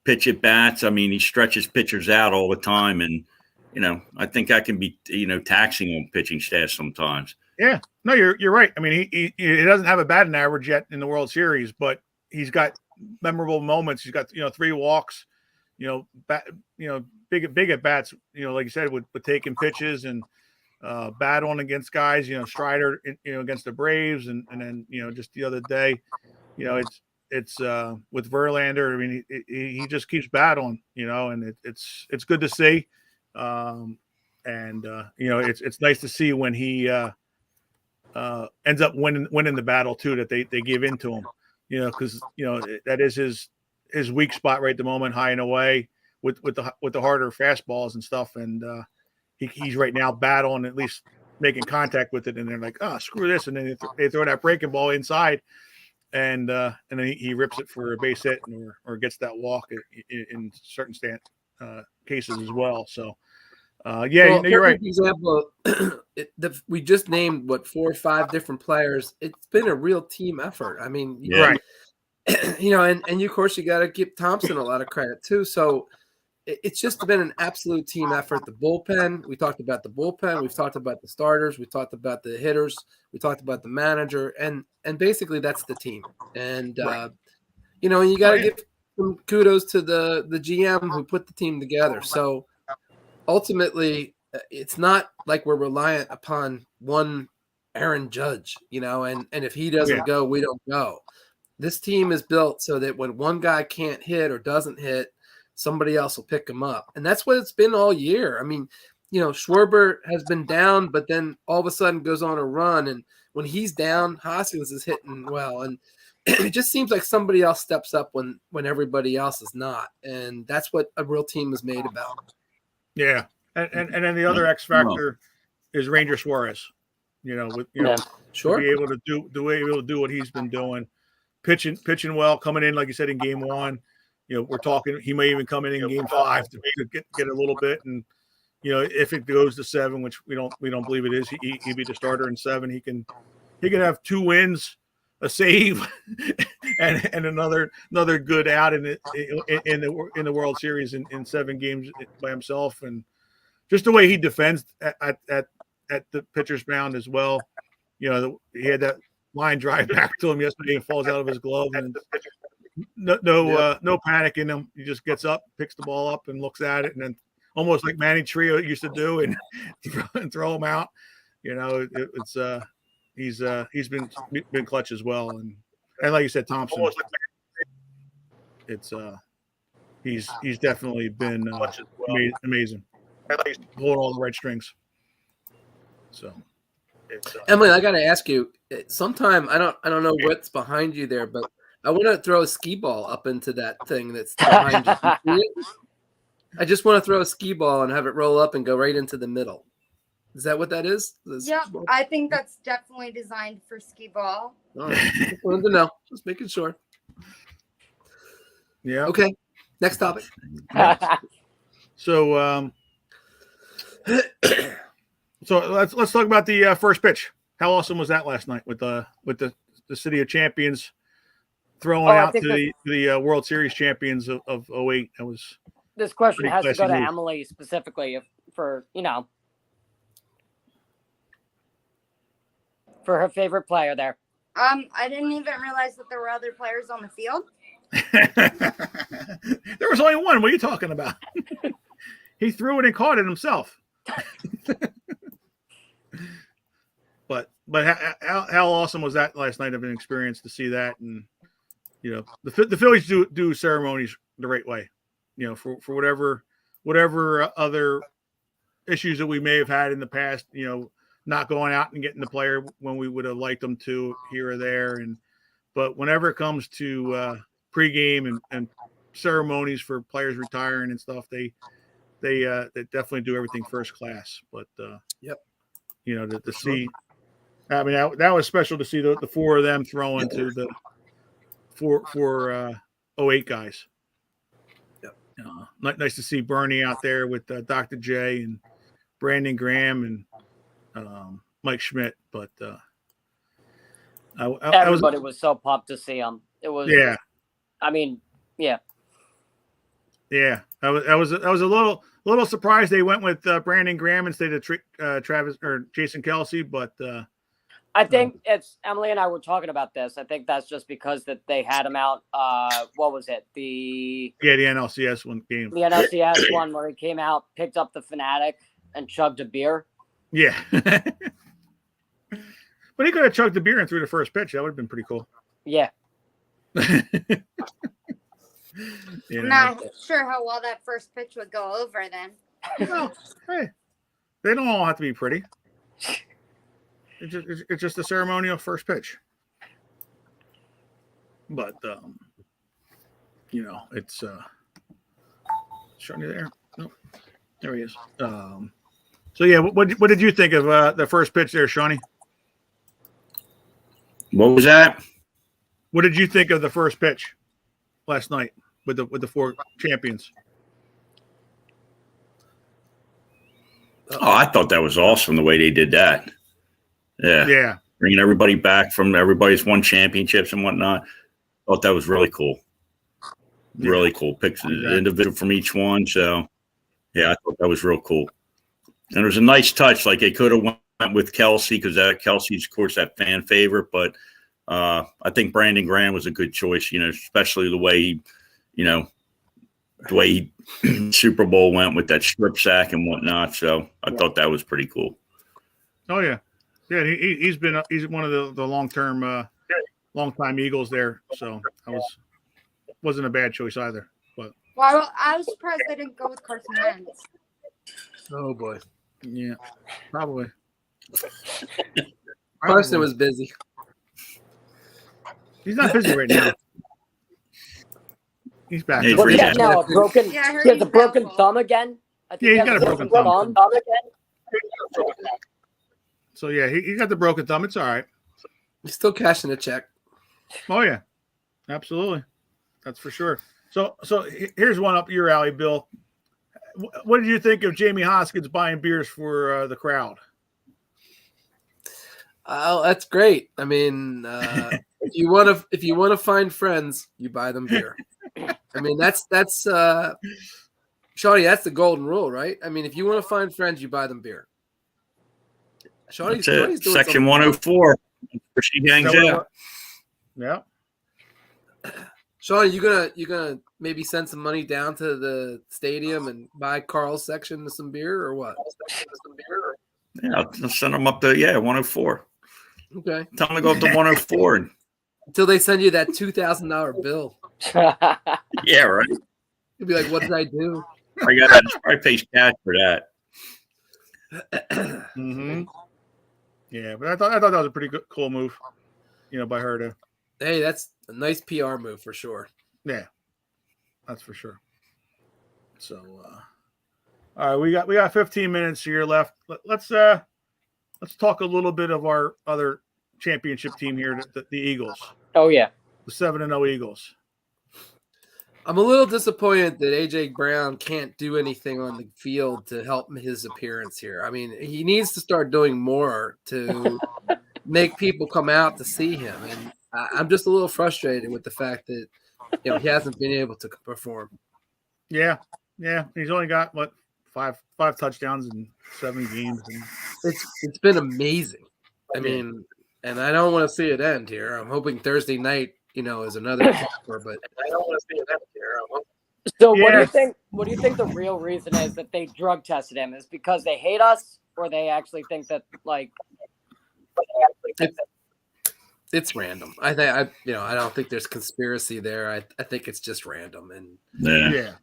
pitch at bats. I mean, he stretches pitchers out all the time, and I think that can be taxing on pitching staff sometimes. Yeah, no, you're right. I mean, he doesn't have a batting average yet in the World Series, but he's got memorable moments. He's got 3 walks, big at bats. Like you said, with taking pitches and battling against guys. Strider, against the Braves, and then just the other day, it's with Verlander. I mean, he just keeps battling, and it's good to see. It's nice to see when he ends up winning the battle too, that they give in to him, because that is his weak spot right at the moment, high and away with the harder fastballs and stuff, and he's right now battling, at least making contact with it, and they're like, oh, screw this, and then they throw that breaking ball inside, and then he rips it for a base hit or gets that walk in certain cases as well. So. You're right. Example, we just named 4 or 5 different players. It's been a real team effort. I mean, right. And of course you got to give Thompson a lot of credit too. So it's just been an absolute team effort. The bullpen, we talked about the bullpen. We've talked about the starters. We talked about the hitters. We talked about the manager, and basically that's the team. And and you got to give some kudos to the GM who put the team together. So. Ultimately, it's not like we're reliant upon one Aaron Judge, and if he doesn't go, we don't go. This team is built so that when one guy can't hit or doesn't hit, somebody else will pick him up. And that's what it's been all year. I mean, Schwarber has been down, but then all of a sudden goes on a run. And when he's down, Hoskins is hitting well. And it just seems like somebody else steps up when everybody else is not. And that's what a real team is made about. Yeah, and then the other X factor is Ranger Suarez. Sure, to be able to do what he's been doing, pitching well, coming in like you said in Game 1. We're talking he may even come in Game 5 to get a little bit, and if it goes to 7, which we don't believe it is, he'd be the starter in 7. He can have 2 wins, a save, and another good out in the World Series in 7 games by himself, and just the way he defends at the pitcher's mound as well. He had that line drive back to him yesterday and falls out of his glove, and no panic in him. He just gets up, picks the ball up, and looks at it, and then almost like Manny Trio used to do, and throw him out. He's been clutch as well, and like you said, Thompson. He's definitely been amazing, pulling all the right strings. So, Emily, I got to ask you. Sometime I don't know what's behind you there, but I want to throw a skee ball up into that thing that's behind you. I just want to throw a skee ball and have it roll up and go right into the middle. Is that what that is? Yeah, I think that's definitely designed for skee ball. All right. Just wanted to know. Just making sure. Yeah. Okay. Next topic. So let's talk about the first pitch. How awesome was that last night with the City of Champions throwing out to the World Series champions of 08? That was. This question has to go to Emily specifically for her favorite player there. I didn't even realize that there were other players on the field. There was only one. What are you talking about? He threw it and caught it himself. But but how awesome was that last night of an experience to see that? And the Phillies do ceremonies the right way. For whatever other issues that we may have had in the past. Not going out and getting the player when we would have liked them to here or there. But whenever it comes to pregame and ceremonies for players retiring and stuff, they definitely do everything first class. But to see, I mean, that was special to see the four of them throw into the four 08 guys. Yep. Nice to see Bernie out there with Dr. J and Brandon Graham and Mike Schmidt. But everybody was so pumped to see him. It was, yeah. I mean, yeah. Yeah, I was a little surprised they went with Brandon Graham instead of Travis or Jason Kelsey, but I think it's Emily and I were talking about this. I think that's just because that they had him out. What was it? The NLCS one game. The NLCS one where he came out, picked up the Fanatic, and chugged a beer. Yeah, but he could have chugged the beer and threw the first pitch. That would have been pretty cool. Yeah. I'm not sure how well that first pitch would go over then. Well, hey, they don't all have to be pretty. It's just a ceremonial first pitch. But it's Shawnee there. Nope. There he is. So yeah, what did you think of the first pitch there, Shawnee? What was that? What did you think of the first pitch last night with the four champions? Oh, I thought that was awesome the way they did that. Yeah. Bringing everybody back from everybody's won championships and whatnot. Thought that was really cool. Really cool. Picked an individual from each one. So, yeah, I thought that was real cool. And it was a nice touch. Like they could have went with Kelsey because Kelsey's, of course, that fan favorite. But I think Brandon Graham was a good choice, especially the way Super Bowl went with that strip sack and whatnot. So I thought that was pretty cool. Oh, yeah. Yeah, he's one of the long-time Eagles there. So wasn't a bad choice either. But well, I was surprised they didn't go with Carson Wentz. Oh boy. Yeah, probably. Carson was busy. He's not busy right now. He's back. Hey, He has now a broken. Yeah, I heard he has he's a broken back. thumb again. I think Yeah, he's he has got a broken thumb. again. So yeah, he got the broken thumb. It's all right. He's still cashing a check. Oh yeah, absolutely. That's for sure. So here's one up your alley, Bill. What did you think of Jamie Hoskins buying beers for the crowd? Oh, that's great. I mean, if you want to find friends, you buy them beer. I mean, that's Shawty, that's the golden rule, right? I mean, if you want to find friends, you buy them beer. Shawty's doing Section 104. Where she hangs out. Yeah. Shawty, you gonna maybe send some money down to the stadium and buy Carl's section of some beer or what? Yeah, I'll send them up to 104. Okay. Tell them to go up to 104. Until they send you that $2,000 bill. Yeah, right. You'll be like, what did I do? I got to probably pay cash for that. Mm-hmm. Yeah, but I thought that was a pretty cool move, by her to. Hey, that's a nice PR move for sure. Yeah, that's for sure. So, all right, we got 15 minutes here left. Let's talk a little bit of our other championship team here, the Eagles. Oh yeah, the 7-0 Eagles. I'm a little disappointed that AJ Brown can't do anything on the field to help his appearance here. I mean, he needs to start doing more to make people come out to see him. And I'm just a little frustrated with the fact that he hasn't been able to perform. Yeah. He's only got five touchdowns in 7 games. And it's been amazing. I mean, and I don't want to see it end here. I'm hoping Thursday night, is another capper, but I don't want to see it end here. So what do you think? What do you think the real reason is that they drug tested him? Is because they hate us, or they actually think that It's random. I think I don't think there's conspiracy there. I think it's just random. And Yeah.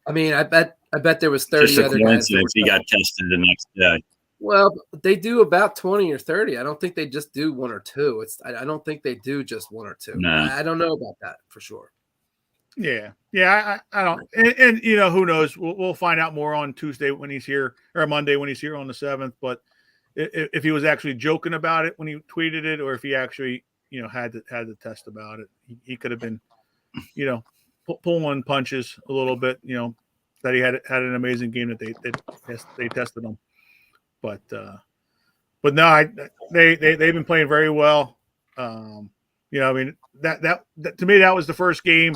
I mean, I bet there was 30 Just a other guys. coincidence he got tested the next day. Well, they do about 20 or 30. I don't think they just do one or two. I don't think they do just one or two. No. I don't know about that for sure. Yeah. I don't, and who knows? We'll find out more on Tuesday when he's here, or Monday when he's here on the 7th. But if he was actually joking about it when he tweeted it, or if he actually had to test about it, he could have been pulling punches a little bit. That he had an amazing game that they tested him. But no, they've been playing very well. I mean that to me that was the first game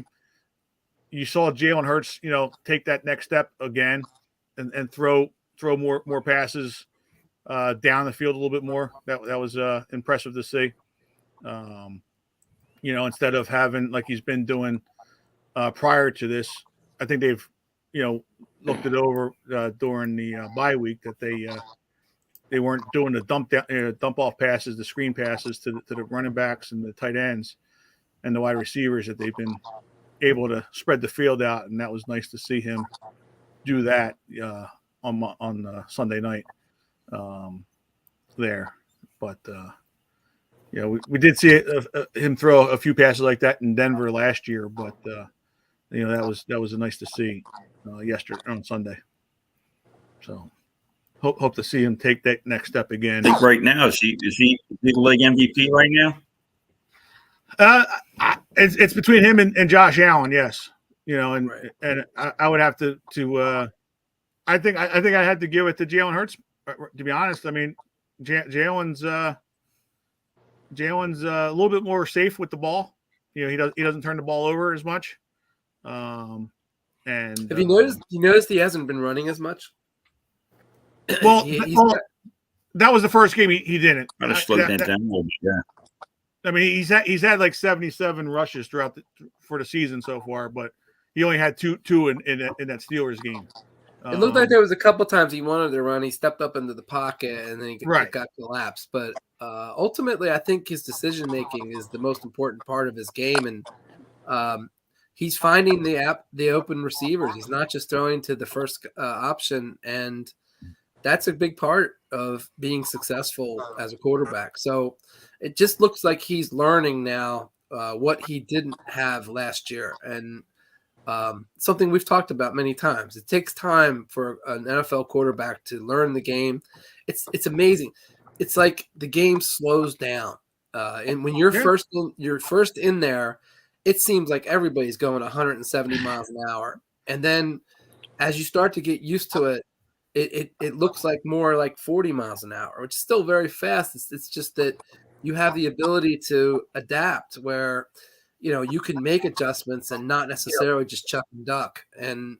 you saw Jalen Hurts, take that next step again and throw more passes down the field a little bit more. That was impressive to see. Instead of having like he's been doing prior to this, I think they've looked it over during the bye week that they weren't doing the dump off passes, the screen passes to the running backs and the tight ends and the wide receivers, that they've been able to spread the field out, and that was nice to see him do that on Sunday night there. But we did see him throw a few passes like that in Denver last year, but that was nice to see yesterday on Sunday. So hope to see him take that next step again. I think right now is he the league MVP right now? It's between him and Josh Allen, yes. And Right. and I would have to I think I had to give it to Jalen Hurts, to be honest. I mean, Jalen's a little bit more safe with the ball. He doesn't turn the ball over as much. And Have you noticed he hasn't been running as much? Well, he's that was the first game he didn't. Got to slow that down a little bit. Yeah. I mean, he's had like 77 rushes for the season so far, but he only had two in that Steelers game. It looked like there was a couple times he wanted to run. He stepped up into the pocket and then he got collapsed. But ultimately, I think his decision making is the most important part of his game, and he's finding the open receivers. He's not just throwing to the first option, and that's a big part of being successful as a quarterback. So it just looks like he's learning now what he didn't have last year, and something we've talked about many times. It takes time for an NFL quarterback to learn the game. It's amazing. It's like the game slows down, and when you're first in there, it seems like everybody's going 170 miles an hour, and then as you start to get used to it, it looks like more like 40 miles an hour, which is still very fast. It's just that you have the ability to adapt where, you can make adjustments and not necessarily just chuck and duck. And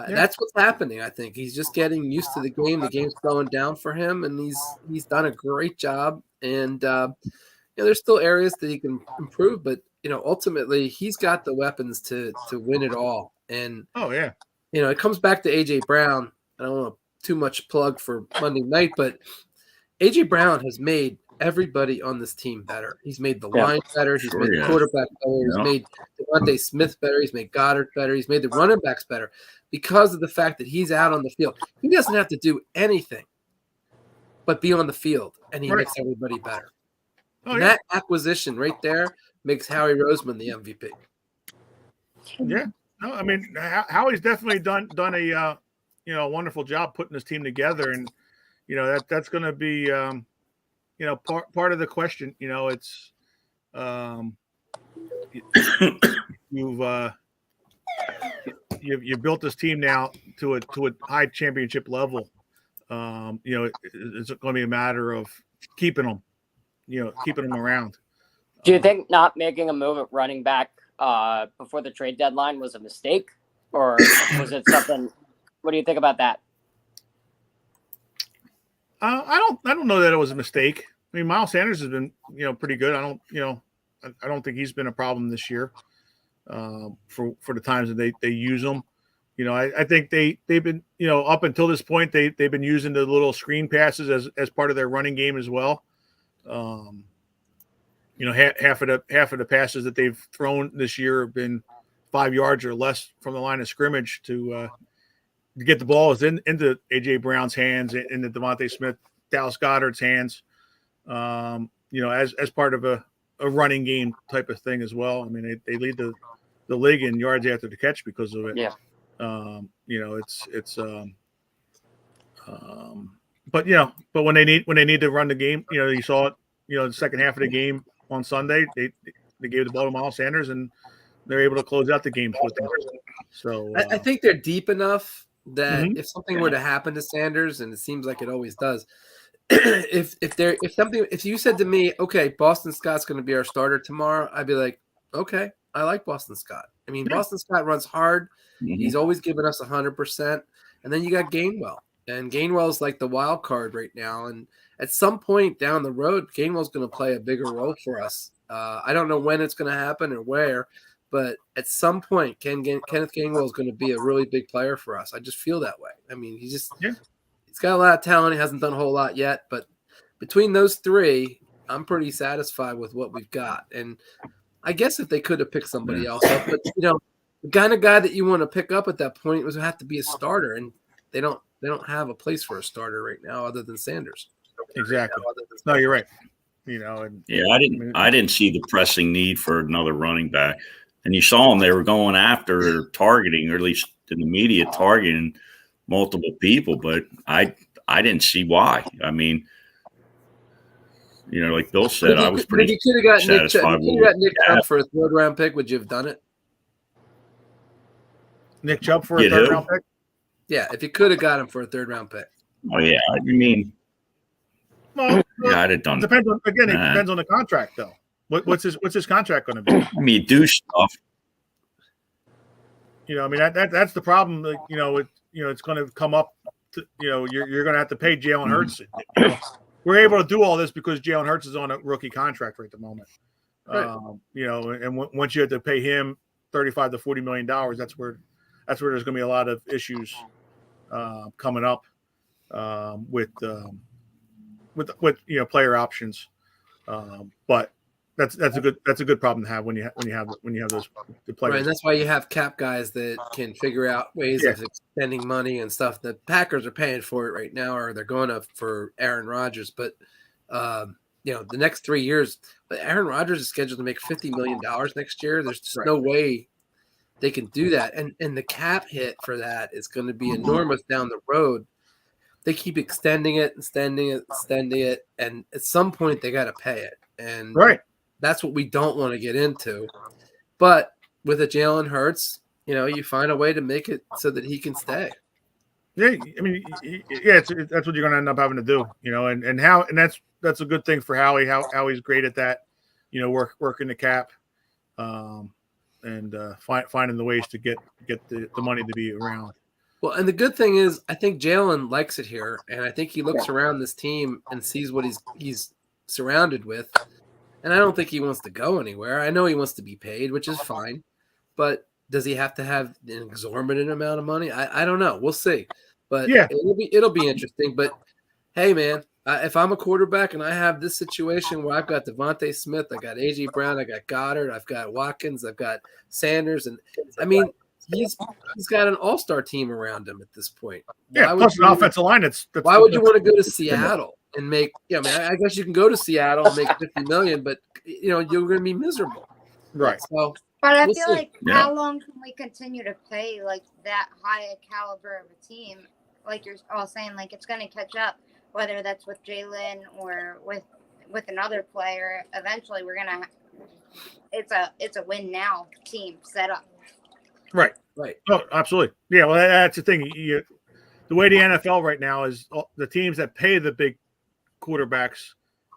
that's what's happening. I think he's just getting used to the game. The game's slowing down for him, and he's done a great job. And there's still areas that he can improve, but ultimately he's got the weapons to win it all. And it comes back to AJ Brown. I don't want too much plug for Monday night, but AJ Brown has made everybody on this team better. He's made the line better. He's made the quarterback better. He's made Devontae Smith better. He's made Goddard better. He's made the running backs better because of the fact that he's out on the field. He doesn't have to do anything but be on the field, and he makes everybody better. That acquisition right there makes Howie Roseman the MVP. Yeah. No, I mean, Howie's definitely done a wonderful job putting this team together, and that's going to be part of the question. It's you've built this team now to a high championship level. It's going to be a matter of keeping them around. Do you think not making a move at running back before the trade deadline was a mistake, or was it something? What do you think about that? I don't know that it was a mistake. I mean, Miles Sanders has been pretty good. I don't think he's been a problem this year for the times that they use him. I think they've been up until this point they've been using the little screen passes as part of their running game as well. Half of the passes that they've thrown this year have been 5 yards or less from the line of scrimmage to get the balls into AJ Brown's hands, into Devontae Smith, Dallas Goedert's hands. As part of a running game type of thing as well. I mean, they lead the league in yards after the catch because of it. Yeah. But when they need to run the game, you saw it, the second half of the game on Sunday, they gave the ball to Miles Sanders and they're able to close out the games with them. So I think they're deep enough that Mhm. if something were to happen to Sanders, and it seems like it always does, if you said to me, okay, Boston Scott's going to be our starter tomorrow, I'd be like, okay, I like Boston Scott. I mean, Boston Scott runs hard. He's always given us 100%. And then you got Gainwell, and Gainwell's like the wild card right now. And at some point down the road, Gainwell's going to play a bigger role for us. I don't know when it's going to happen or where, but at some point, Kenneth Gainwell is going to be a really big player for us. I just feel that way. I mean, he's got a lot of talent. He hasn't done a whole lot yet, but between those three, I'm pretty satisfied with what we've got. And I guess if they could have picked somebody else up, but the kind of guy that you want to pick up at that point would have to be a starter, and they don't have a place for a starter right now other than Sanders. Exactly. No, you're right. I didn't see the pressing need for another running back. And you saw them; they were going after targeting, or at least in the media, targeting multiple people. But I didn't see why. I mean, like Bill said, I was pretty satisfied with Nick Chubb for a third-round pick. Would you have done it? Nick Chubb for a third-round pick? Yeah, if you could have got him for a third-round pick. Oh yeah, I mean, well, I'd have done. Depends on the contract though. What's his contract going to be? I mean, you do stuff. I mean that's the problem. It's going to come up. You're going to have to pay Jalen Hurts. We're able to do all this because Jalen Hurts is on a rookie contract right at the moment. Right. And once you have to pay him $35 to $40 million, that's where there's going to be a lot of issues coming up with player options. But that's a good problem to have when you have those players. Right, and that's why you have cap guys that can figure out ways of extending money and stuff. The Packers are paying for it right now, or they're going up for Aaron Rodgers. But the next 3 years, Aaron Rodgers is scheduled to make $50 million next year. There's just no way they can do that, and the cap hit for that is going to be enormous down the road. They keep extending it, and at some point they got to pay it, and that's what we don't want to get into. But with a Jalen Hurts, you find a way to make it so that he can stay. Yeah, I mean, that's what you're going to end up having to do, and that's a good thing for Howie. Howie's great at that, working the cap, and finding the ways to get the money to be around. Well, and the good thing is, I think Jalen likes it here, and I think he looks around this team and sees what he's surrounded with, and I don't think he wants to go anywhere. I know he wants to be paid, which is fine, but does he have to have an exorbitant amount of money? I don't know. We'll see, but it'll be interesting. But hey, man, if I'm a quarterback and I have this situation where I've got Devontae Smith, I got AJ Brown, I got Goddard, I've got Watkins, I've got Sanders, and I mean. He's got an all-star team around him at this point. Plus an offensive line. Why would you want to go to Seattle and make? I mean, I guess you can go to Seattle and make $50 million, but you're going to be miserable, right? So, but I feel like how long can we continue to pay like that high a caliber of a team? Like you're all saying, like it's going to catch up, whether that's with Jalen or with another player. Eventually, we're gonna. It's a win now team set up. Right. Oh, absolutely. Yeah. Well, that's the thing. The way the NFL right now is, the teams that pay the big quarterbacks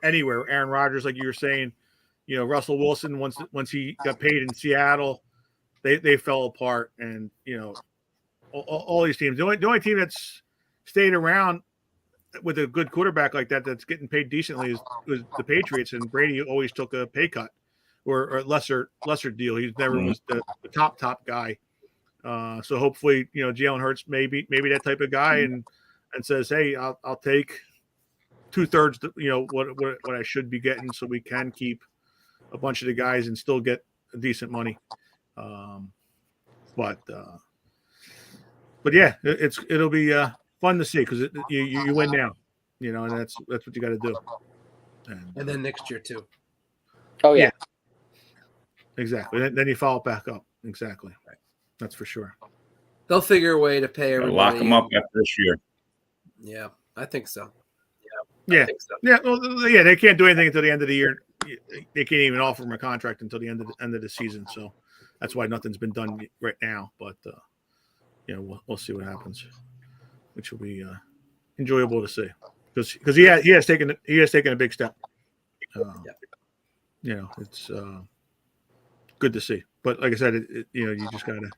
anywhere. Aaron Rodgers, like you were saying, Russell Wilson. Once he got paid in Seattle, they fell apart, and all these teams. The only team that's stayed around with a good quarterback like that's getting paid decently was the Patriots, and Brady always took a pay cut. Or a lesser deal. He never was the top guy. So hopefully, Jalen Hurts maybe that type of guy and says, hey, I'll take 2/3, what I should be getting, so we can keep a bunch of the guys and still get decent money. But yeah, it'll be fun to see because you win now, and that's what you got to do. And then next year too. Oh yeah. Exactly. Then you follow it back up. Exactly. Right. That's for sure. They'll figure a way to pay everybody. Lock them up after this year. Yeah, I think so. Yeah. I think so. Yeah. Well, yeah. They can't do anything until the end of the year. They can't even offer them a contract until the end of the season. So that's why nothing's been done right now. But we'll see what happens, which will be enjoyable to see because he has taken a big step. It's good to see. But like I said, you just gotta.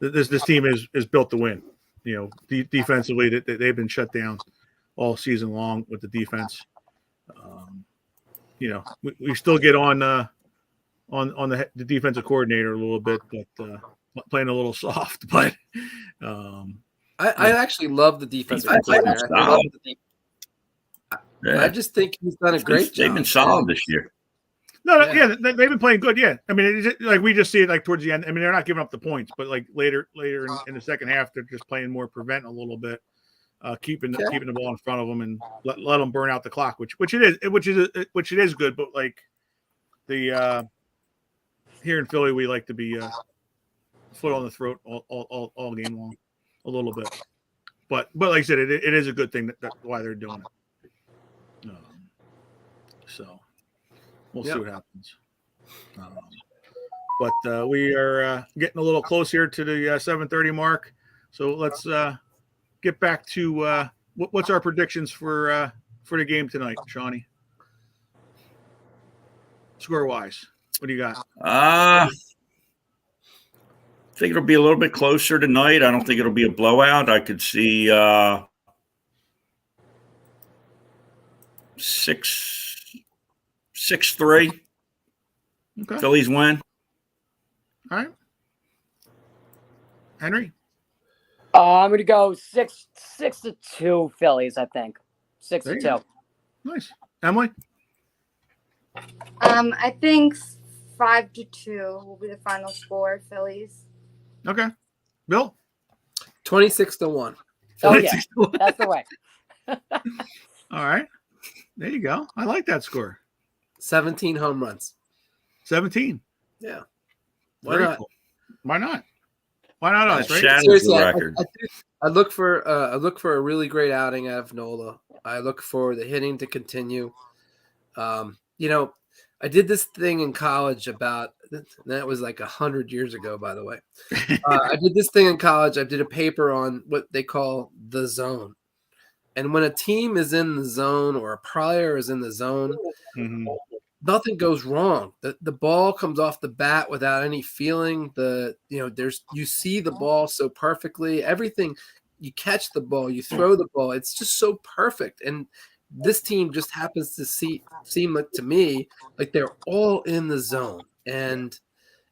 This team is built to win. Defensively, they've been shut down all season long with the defense. We still get on the defensive coordinator a little bit, but playing a little soft. But I actually love the defensive coordinator. I just think he's done a great job. They've been solid this year. No, yeah, they've been playing good. Yeah, I mean, we just see it like towards the end. I mean, they're not giving up the points, but like later in the second half, they're just playing more prevent a little bit, keeping the ball in front of them and let them burn out the clock, which it is good. But like the here in Philly, we like to be foot on the throat all game long, a little bit. But like I said, it is a good thing that why they're doing it. So. We'll see what happens. But we are getting a little close here to the 7:30 mark. So let's get back to what's our predictions for the game tonight, Shawnee? Score-wise, what do you got? I think it'll be a little bit closer tonight. I don't think it'll be a blowout. I could see 6-3. Okay. Phillies win. All right. Henry? I'm going to go 6-2 Phillies, I think. 6-2. Nice. Emily? I think 5-2 will be the final score, Phillies. Okay. Bill? 26-1. Oh, yeah. That's the way. All right. There you go. I like that score. 17 home runs. 17. Yeah. Why not? Cool. Why not? Why not us? Right? Shatters the record. I look for a really great outing out of Nola. I look for the hitting to continue. I did this thing in college that was like 100 years ago, by the way. I did this thing in college. I did a paper on what they call the zone. And when a team is in the zone or a player is in the zone, nothing goes wrong. The ball comes off the bat without any feeling. You see the ball so perfectly. Everything, you catch the ball, you throw the ball. It's just so perfect. And this team just happens to seem like, to me, like they're all in the zone. And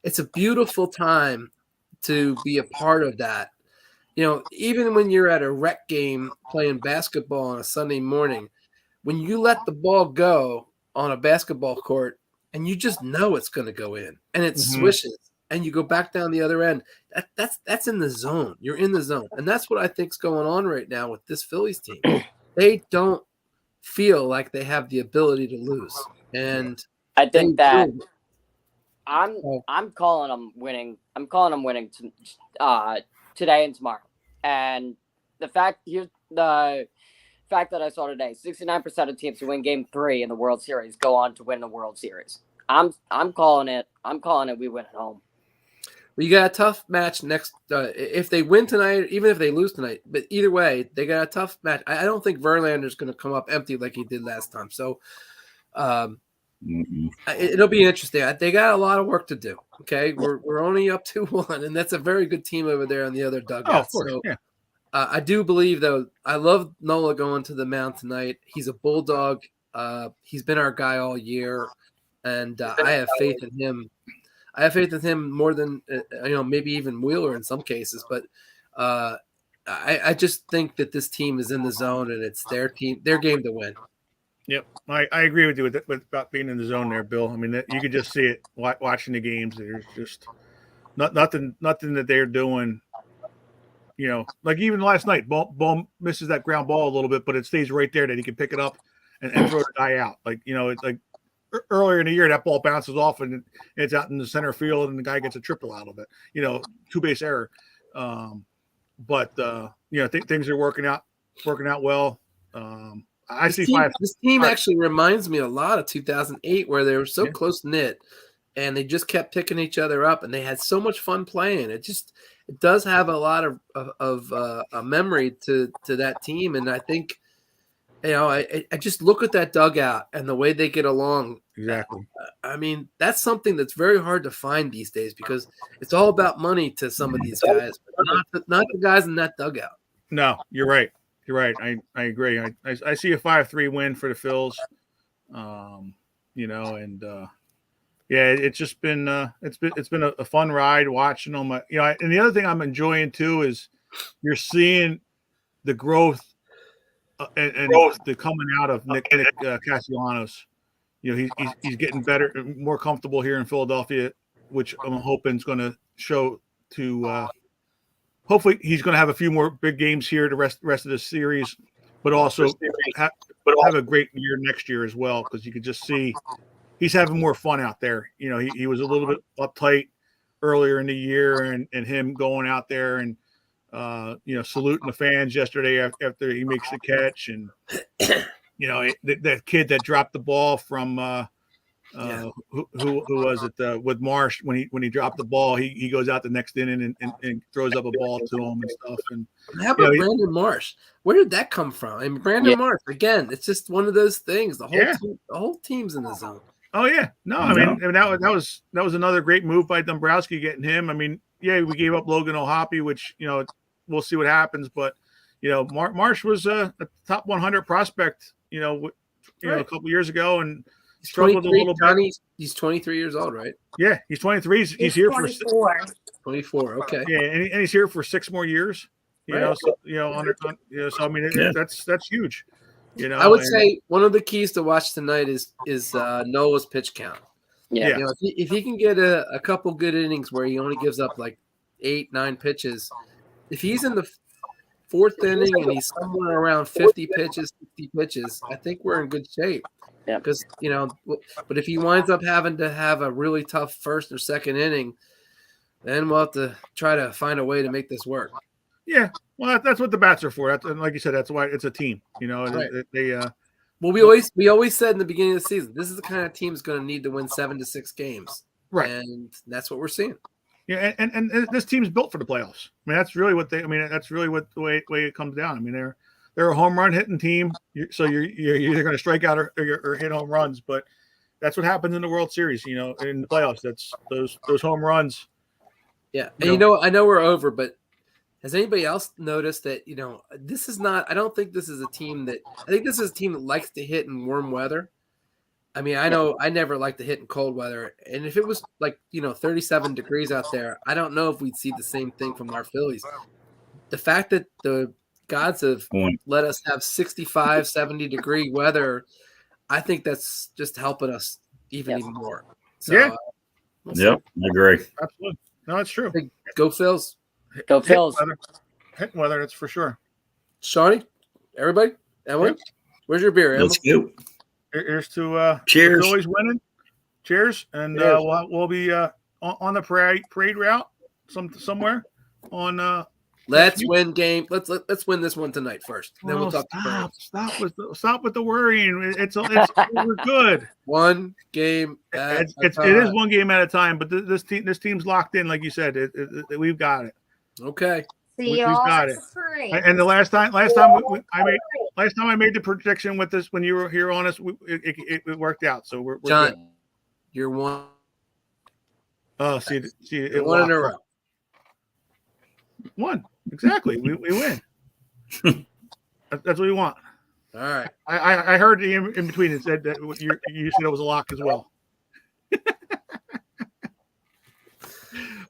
it's a beautiful time to be a part of that. Even when you're at a rec game playing basketball on a Sunday morning, when you let the ball go on a basketball court and you just know it's going to go in and it swishes and you go back down the other end, that's in the zone. You're in the zone. And that's what I think's going on right now with this Phillies team. They don't feel like they have the ability to lose. And I think that I'm calling them winning. I'm calling them winning today and tomorrow. And the fact that I saw today, 69% of teams who win Game 3 in the World Series go on to win the World Series. I'm calling it. We win at home. Well, you got a tough match next. If they win tonight, even if they lose tonight, but either way, they got a tough match. I don't think Verlander's going to come up empty like he did last time. So it'll be interesting. They got a lot of work to do. Okay, we're only up 2-1, and that's a very good team over there on the other dugout. Oh, of course, so, yeah. I do believe, though, I love Nola going to the mound tonight. He's a bulldog. He's been our guy all year, and I have faith in him. I have faith in him more than maybe even Wheeler in some cases. But I just think that this team is in the zone and it's their game to win. Yep, I agree with you with about being in the zone there, Bill. I mean, you could just see it watching the games. There's just nothing that they're doing. You know, like even last night, ball misses that ground ball a little bit, but it stays right there that he can pick it up and throw the guy out. Like, you know, it's like earlier in the year that ball bounces off and it's out in the center field and the guy gets a triple out of it. You know, 2-base error. But you know, things are working out well. This team actually reminds me a lot of 2008, where they were so close knit, and they just kept picking each other up, and they had so much fun playing. It does have a lot of a memory to that team, and I think, you know, I just look at that dugout and the way they get along. Exactly. I mean, that's something that's very hard to find these days because it's all about money to some of these guys, but not the guys in that dugout. No, you're right. You're right. I agree. I see a 5-3 win for the Phils. You know, and yeah, it's just been it's been a fun ride watching them. You know, and the other thing I'm enjoying too is you're seeing the growth and the coming out of Nick Castellanos. You know, he's getting better, more comfortable here in Philadelphia, which I'm hoping is going to show to. Hopefully, he's going to have a few more big games here the rest of the series, but also have a great year next year as well, because you could just see he's having more fun out there. You know, he was a little bit uptight earlier in the year, and him going out there and you know, saluting the fans yesterday after he makes the catch, and you know, that kid that dropped the ball from who was it with Marsh when he dropped the ball, he goes out the next inning and throws up a ball to him and stuff. And how about Brandon Marsh? Where did that come from? I mean, Brandon Marsh again. It's just one of those things. The whole team's in the zone. Oh yeah, no, I mean that was another great move by Dombrowski getting him. I mean, yeah, we gave up Logan O'Hoppe, which, you know, we'll see what happens, but you know, Marsh was a top 100 prospect, you know, a couple years ago, and struggled a little bit. He's 23 years old, right? Yeah, he's 23. He's here 24. for 24. Okay. Yeah, and he's here for 6 more years. You know, so so I mean, that's huge. You know, I would say one of the keys to watch tonight is Noah's pitch count. Yeah. You know, if he can get a couple good innings where he only gives up like 8-9 pitches, if he's in the fourth inning and he's somewhere around 50 pitches, 60 pitches, I think we're in good shape. Yeah. Because, you know, but if he winds up having to have a really tough first or second inning, then we'll have to try to find a way to make this work. Yeah, well, that's what the bats are for. And like you said, that's why it's a team. You know, they. Well, we always said in the beginning of the season, this is the kind of team that's going to need to win 7 to 6 games, right? And that's what we're seeing. Yeah, and this team's built for the playoffs. I mean, that's really what that's really what the way it comes down. I mean, they're a home run hitting team, so you're either going to strike out or hit home runs. But that's what happens in the World Series. You know, in the playoffs, that's those home runs. Yeah, and you know, I know we're over, but has anybody else noticed that, you know, this is not – I don't think this is a team that – I think this is a team that likes to hit in warm weather. I mean, I know I never like to hit in cold weather. And if it was like, you know, 37 degrees out there, I don't know if we'd see the same thing from our Phillies. The fact that the gods have let us have 65, 70-degree weather, I think that's just helping us even more. So, I agree. Absolutely. No, it's true. Go Phils. Go Phils. Hit weather, that's for sure. Shawnee, everybody, Emily, where's your beer, Emily? Let's go. Here's to cheers. The Phillies winning. Cheers, and we'll be on the parade route somewhere on. Let's win game. Let's win this one tonight first. Then we'll talk. Stop with the worrying. It's we're good. One game. It is one game at a time. But this team's locked in, like you said. We've got it. Okay. See we've got it. And the last time I made the prediction with this when you were here on us, it worked out. So we're John, good. You're one. Oh, see, it one in a row. One exactly. We win. That's what we want. All right. I heard the in between it said that you said it was a lock as well.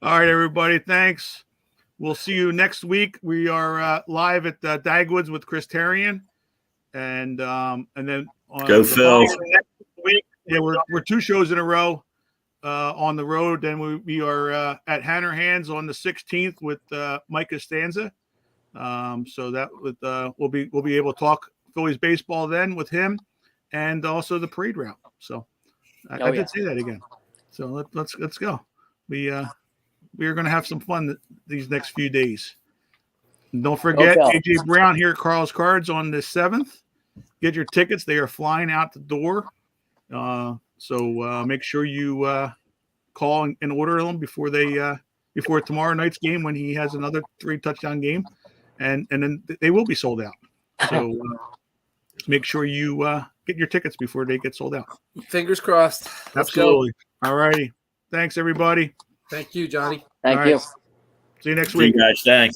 All right, everybody. Thanks. we'll see you next week. We are live at Dagwoods with Chris Terrian, and then on Go the Phil. following next week, yeah, we're 2 shows in a row on the road. Then we are at Hanner Hands on the 16th with Mike Costanza. So that we'll be able to talk Phillies baseball then with him, and also the parade route. So I did say that again. So let's go. We are going to have some fun these next few days. And don't forget AJ Brown here at Carl's Cards on the 7th. Get your tickets; they are flying out the door. So make sure you call and order them before tomorrow night's game when he has another 3-touchdown game, and then they will be sold out. So make sure you get your tickets before they get sold out. Fingers crossed. Let's Absolutely. All righty. Thanks, everybody. Thank you, Johnny. Thank you. See you next See you week. guys. Thanks.